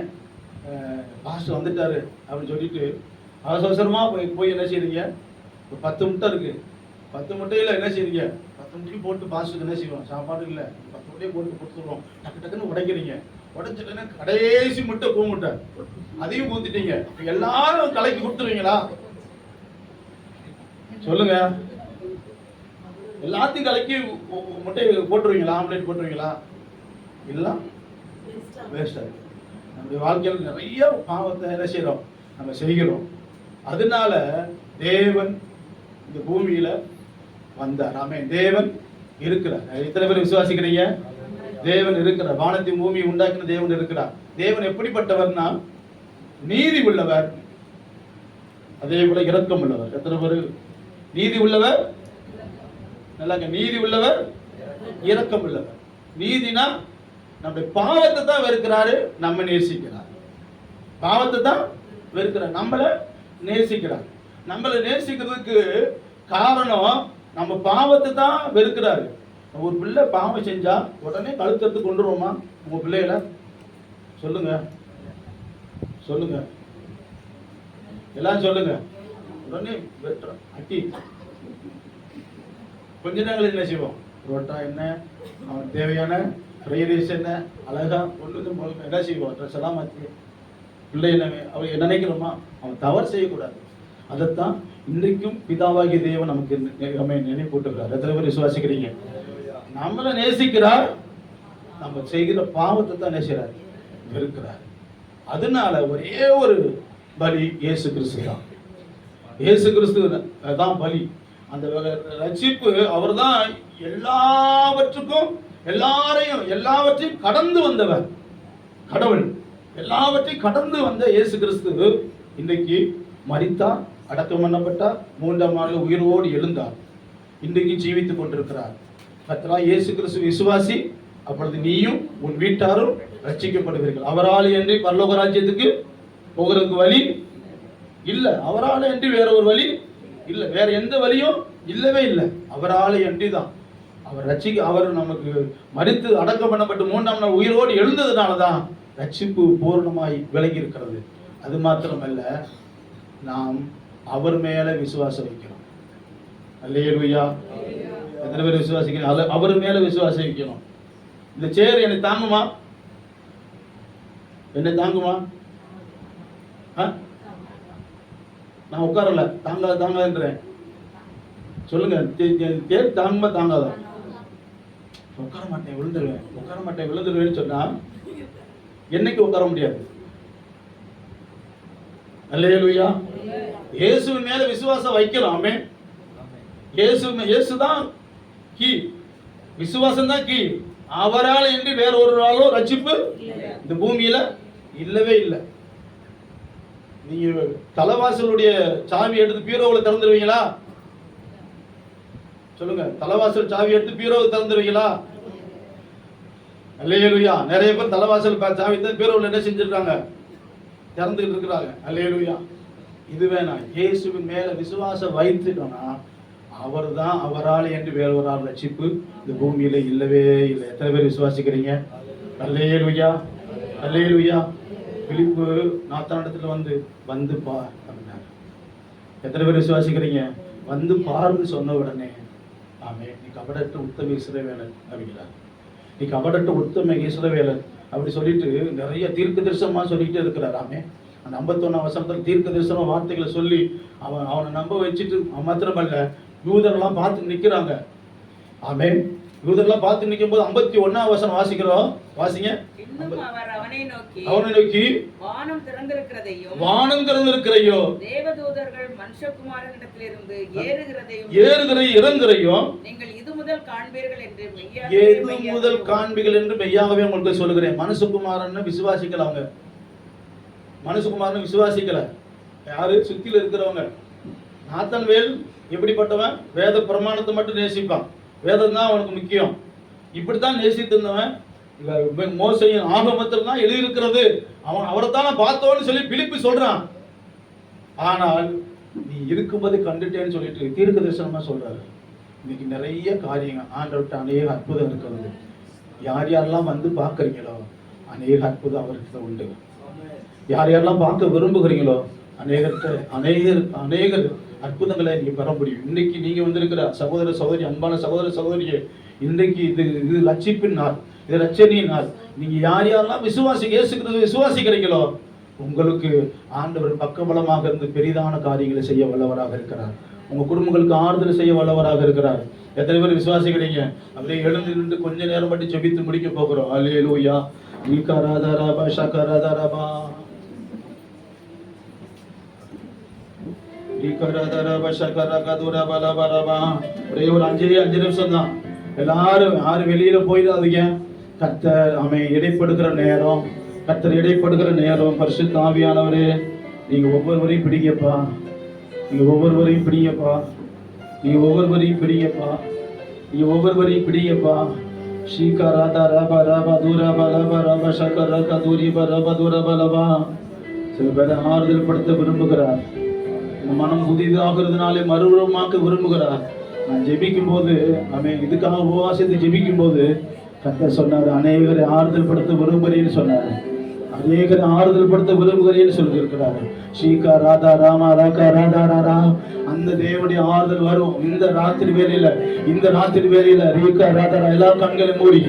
பாஸ்டர் வந்துட்டாரு அப்படின்னு சொல்லிட்டு அவசரமாக போய் என்ன செய்றீங்க, ஒரு 10 முட்டை இருக்கு, 10 முட்டையில் என்ன செய்றீங்க, 10 முட்டையும் போட்டு பாஸ்டருக்கு என்ன செய்வோம், சாப்பாடு இல்லை 10 முட்டையை போட்டு கொடுத்துருவோம், டக்குன்னு உடைக்கிறீங்க. உடைச்சிட்டுன்னா கடைசி முட்டை பூ முட்டை அதையும் ஊத்திட்டீங்க. எல்லாரும் கலக்கி கொடுத்துருவீங்களா சொல்லுங்க? எல்லாத்தையும் கலக்கி முட்டையை போட்டுருவீங்களா, ஆம்லேட் போட்டுருவீங்களா? இல்லை, வேஸ்ட் ஆகுது. நம்முடைய வாழ்க்கையில் நிறைய பாவத்தை என்ன செய்யறோம், நம்ம செய்கிறோம். அதனால தேவன் இந்த பூமியில வந்தார். ஆமென். தேவன் இருக்கிறார். எத்தனை பேர் விசுவாசிக்கிறீங்க? தேவன் இருக்கிறார். வானத்தையும் பூமியை உண்டாக்கின தேவன் இருக்கிறார். தேவன் எப்படிப்பட்டவர்னா நீதி உள்ளவர், அதே போல இரக்கம் உள்ளவர். எத்தனை பேர் நீதி உள்ளவர்? நல்லாங்க, நீதி உள்ளவர், இரக்கம் உள்ளவர். நீதினா நம்முடைய பாவத்தை தான் வெறுக்கிறாரு, நம்ம நேசிக்கிறார். பாவத்தை தான் வெறுக்கிறார், நம்மளை நேசிக்கிறார். நம்மளை நேசிக்கிறதுக்கு காரணம் நம்ம பாவத்தை தான் வெறுக்கிறாரு. ஒரு பிள்ளை பாவம் செஞ்சா உடனே கழுத்தெடுத்து கொண்டுருவோமா உங்க பிள்ளைகளை? சொல்லுங்க சொல்லுங்க, எல்லாம் சொல்லுங்க. உடனே வெட்டுறோம், அட்டி. கொஞ்ச நேரங்கள் என்ன செய்வோம், ரோட்டா என்ன, அவன் தேவையான ஃப்ரைட் ரைஸ் என்ன, அழகா ஒன்று என்ன செய்வோம், ட்ரெஸ் எல்லாம் மாற்றி பிள்ளை என்ன அவன் நினைக்கிறோமா? அவன் தவறு செய்யக்கூடாது. அதைத்தான் இன்றைக்கும் பிதாவாகிய தேவன் நமக்கு நினைவு போட்டுக்கிறார். எத்தனை பேர் விசுவாசிக்கிறீங்க? நம்மளை நேசிக்கிறார், நம்ம செய்கிற பாவத்தை தான் நேசிக்கிறார், வெறுக்கிறார். அதனால ஒரே ஒரு பலி இயேசு கிறிஸ்து தான். இயேசு கிறிஸ்து தான் பலி. அந்த ரட்சிப்பு அவர் தான் எல்லாவற்றுக்கும் எல்லாவற்றையும் கடந்து வந்தவர். கடவுள் எல்லாவற்றையும் கடந்து வந்த இயேசு கிறிஸ்து இன்றைக்கு மரித்தார், அடக்கம் பண்ணப்பட்டார், 3ஆம் நாள் உயிரோடு எழுந்தார், இன்றைக்கு ஜீவித்துக் கொண்டிருக்கிறார். கர்த்தராகிய இயேசு கிறிஸ்து விசுவாசி, அப்பொழுது நீயும் உன் வீட்டாரும் ரட்சிக்கப்படுவீர்கள். அவரால் என்று பரலோக ராஜ்யத்துக்கு போகிறதுக்கு வழி இல்லை. அவரால் என்று வேற ஒரு வழி இல்லை, வேற எந்த வழியும் இல்லவே இல்லை. அவரால் என்று தான் அவர் நமக்கு மரித்து அடக்கம் பண்ணப்பட்டு 3ஆம் நாள் உயிரோடு எழுந்ததுனால தான் ரட்சிப்பு பூர்ணமாய் விலகி இருக்கிறது. அது மாத்திரமல்ல, நாம் அவர் மேல விசுவாசம் வைக்கிறோம். அல்லேலூயா. எத்தனை பேர் விசுவாசிக்கிறீங்க? அவர் மேல விசுவாசம் வைக்கணும். இந்த சேர் என்னை தாங்குமா? என்னை தாங்குமா? நான் உட்காரல, தாங்காதுன்றேன். சொல்லுங்க, சேர் தாங்குமா தாங்காதா? உட்கார மாட்டேன் விழுந்துருவேன்னு சொன்னா என்னைக்கு உட்கார முடியாது. அல்லேலூயா. இயேசுவின் மேல விசுவாசம் வைக்கிறோம். ஆமென். இயேசுதான் கீ, விசுவாசம் தான் கீ. அவரால் என்று வேற ஒரு நாளோ ரட்சிப்பு இந்த பூமியில இல்லவே இல்லை. நீங்க தலைவாசலுடைய சாவி எடுத்து பீரோவில் திறந்துருவீங்களா? சொல்லுங்க, தலைவாசல் சாவி எடுத்து பீரோவில் திறந்துருவீங்களா? அல்லேலூயா. நிறைய பேர் தலைவாசல் சாவி தான் பீரோவில் என்ன செஞ்சிருக்காங்க, திறந்துகிட்டு இருக்கிறாங்க. அல்லேலூயா. இது வேணாம். இயேசுவின் மேல விசுவாசம் வைத்துட்டோம்னா அவர் தான், அவரால் என்று வேற ஒரு ஆள் ரட்சிப்பு இந்த பூமியில இல்லவே இல்லை. எத்தனை பேர் விசுவாசிக்கிறீங்க? அல்லேலூயா. அல்லேலூயா. பிலிப்பு நாத்தானிடத்துல வந்து பார் அப்படின்னாரு. எத்தனை பேர் விசுவாசிக்கிறீங்க? வந்து பாருன்னு சொன்ன உடனே ஆமே, நீ கபடற்ற உத்தம இஸ்ரவேலன் அப்படிங்கிறார். நீ கபடற்ற உத்தம இஸ்ரவேலன் அப்படி சொல்லிட்டு நிறைய தீர்க்க தரிசனமா சொல்லிட்டே இருக்கிறார். ஆமே, அந்த 51ஆம் வசனத்தில் தீர்க்க தரிசன வார்த்தைகளை சொல்லி அவனை நம்ப வச்சுட்டு மாத்திரமல்ல, யூதரெல்லாம் பார்த்து நிற்கிறாங்க. ஆமே, யூதரெல்லாம் பார்த்து நிற்கும் போது 51ஆம் வசனம் வாசிக்கிறோம். வாசிங்க. அவனை நோக்கி வானம் திறந்திருக்கிறதையும் தேவதூதர்கள் மனுஷகுமாரனிடத்திலிருந்து ஏறுகிறதையும் இறங்குகிறதையும் நீங்கள் இது முதல் காண்பீர்கள் என்று மெய்யாகவே உங்களுக்கு சொல்லுகிறேன். மனுஷகுமாரன் விசுவாசிக்கல. அவங்க மனுஷகுமாரன் விசுவாசிக்கல. யாரு? சுத்தில இருக்கிறவங்க. நாத்தன்வேல் எப்படிப்பட்டவன்? வேத பிரமாணத்தை மட்டும் நேசிப்பான். வேதம் தான் அவனுக்கு முக்கியம். இப்படித்தான் நேசித்திருந்தவன். மோசையின் ஆகமத்தில் தான் எழுதியிருக்கிறது, அவரைத்தான் பார்த்தோன்னு சொல்லி பிலிப்பு சொல்றான். ஆனால் நீ இருக்கும்போது கண்டுட்டேன்னு சொல்லிட்டு தீர்க்க தரிசனமா சொல்றாரு. இன்னைக்கு நிறைய காரியங்கள் ஆண்டவர்கிட்ட அநேக அற்புதம் இருக்கிறது. யார் யாரெல்லாம் வந்து பார்க்குறீங்களோ அநேக அற்புதம் அவர்கிட்ட உண்டு. யார் யாரெல்லாம் பார்க்க விரும்புகிறீங்களோ அநேகர் அற்புதங்களை நீங்க பெற முடியும். இன்னைக்கு நீங்க வந்திருக்கிற சகோதர சகோதரி, அன்பான சகோதர சகோதரியே, இன்றைக்கு இது ரட்சிப்பின் நாள், இது ரட்சணியின் நாள். நீங்க யார் யாரெல்லாம் விசுவாசிக்கிறீங்களோ உங்களுக்கு ஆண்டவர் பக்கபலமாக இருந்து பெரிதான காரியங்களை செய்ய வல்லவராக இருக்கிறார். உங்க குடும்பங்களுக்கு ஆறுதல் செய்ய வல்லவராக இருக்கிறார். எத்தனை பேர் விசுவாசிக்கிறீங்க? அப்படியே எழுந்து நின்று கொஞ்ச நேரம் மட்டும் ஜெபித்து முடிக்க போகிறோம். அல்லேலூயா. ஈகராதரபா ஷகராதரபா ஈகராதரபா ஷகரகதுரபலபரபா. ஒரே ஒரு 5 நிமிஷம் தான். எல்லாரும் யாரும் வெளியில போயிடாதீங்க. கர்த்தர் இடைப்படுகிற நேரம், கர்த்தர் இடைப்படுகிற நேரம். பரிசுத்த ஆவியானவரே, நீங்க ஒவ்வொருவரையும் பிடிங்கப்பா, நீங்க ஒவ்வொருவரையும் பிடிங்கப்பா, நீங்க ஒவ்வொருவரையும் பிடிங்கப்பா, நீங்க ஒவ்வொருவரையும் பிடிங்கப்பா. ஷீகராதா ரபா ரபா துரபா ரபா ரபா ஷகரக துரிபா ரபா துரபலபா. சில பேரை ஆறுதல் படுத்த விரும்புகிறார். மனம் புதிதாகிறதுனாலே மறுபுறமாக்க விரும்புகிறார். நான் ஜெபிக்கும் போது இதுக்காக உபவாசத்தை ஜெபிக்கும் போது கர்த்தர் சொன்னார், அநேகரை ஆறுதல் படுத்த விரும்புகிறேன்னு சொன்னார். அநேகரை ஆறுதல் படுத்த விரும்புகிறேன்னு சொல்லியிருக்கிறார். ஷீகா ராதா ராமா ராகா ராதா ராரா. அந்த தேவனுடைய ஆறுதல் வரும் இந்த ராத்திரி வேலையில. ரீகா ராதா. எல்லாரும் கண்களை மூடி,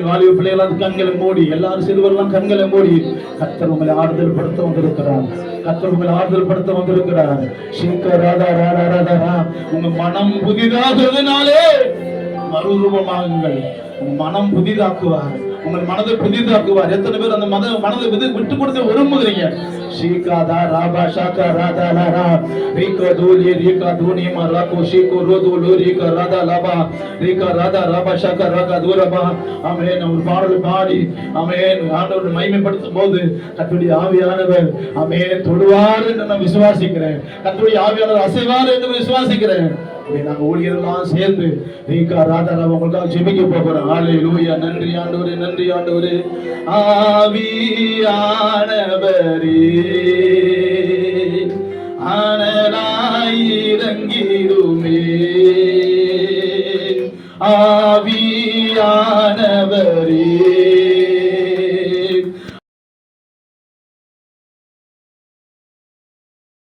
வாலிப பிள்ளைகளாம் கண்களை மூடி, எல்லாரும் சிறுவர்லாம் கண்களை மூடி. கர்த்தர் உங்களை ஆறுதல் படுத்த வந்திருக்கிறார். கர்த்தர் உங்களை ஆறுதல் படுத்த வந்திருக்கிறார். ஷீகா ராதா ராரா ராதா. உங்க மனம் புதிதாகிறதுனாலே மறுரூபமாகுங்கள். உங்க மனம் புதிதாக்குவார், உங்கள் மனதை புதிதாக்குவார். எத்தனை பேர் அந்த மனதை விட்டு கொடுத்து விரும்புகிறீங்க? ஷீகாதா ராபா ஷாகா ராதா லாரா ரீகா தூலி ரீகா தூனி மராகோ ஷீகோ ரோதுலு ரீகா ராதா லாபா ரீகா ராதா ராபா ஷாகா ராகா தூரபா. ஆமென். ஒரு பாடல் பாடி ஆண்டவரை மகிமைப்படுத்தும் போது கர்த்தருடைய ஆவியானவர் தொடுவார் என்று நான் விசுவாசிக்கிறேன். கர்த்தருடைய ஆவியானவர் அசைவார் என்று விசுவாசிக்கிறேன். நாங்க ஊழியரெல்லாம் சேர்ந்து ரீகா ராதா ராபா உங்களுக்காக ஜெபிக்க போகிறோம். ஹல்லேலூயா. நன்றி ஆண்டவரே, நன்றி ஆண்டவரே. ஆவியானவரே அனலாயிரங்கிடுமே, ஆவியானவரே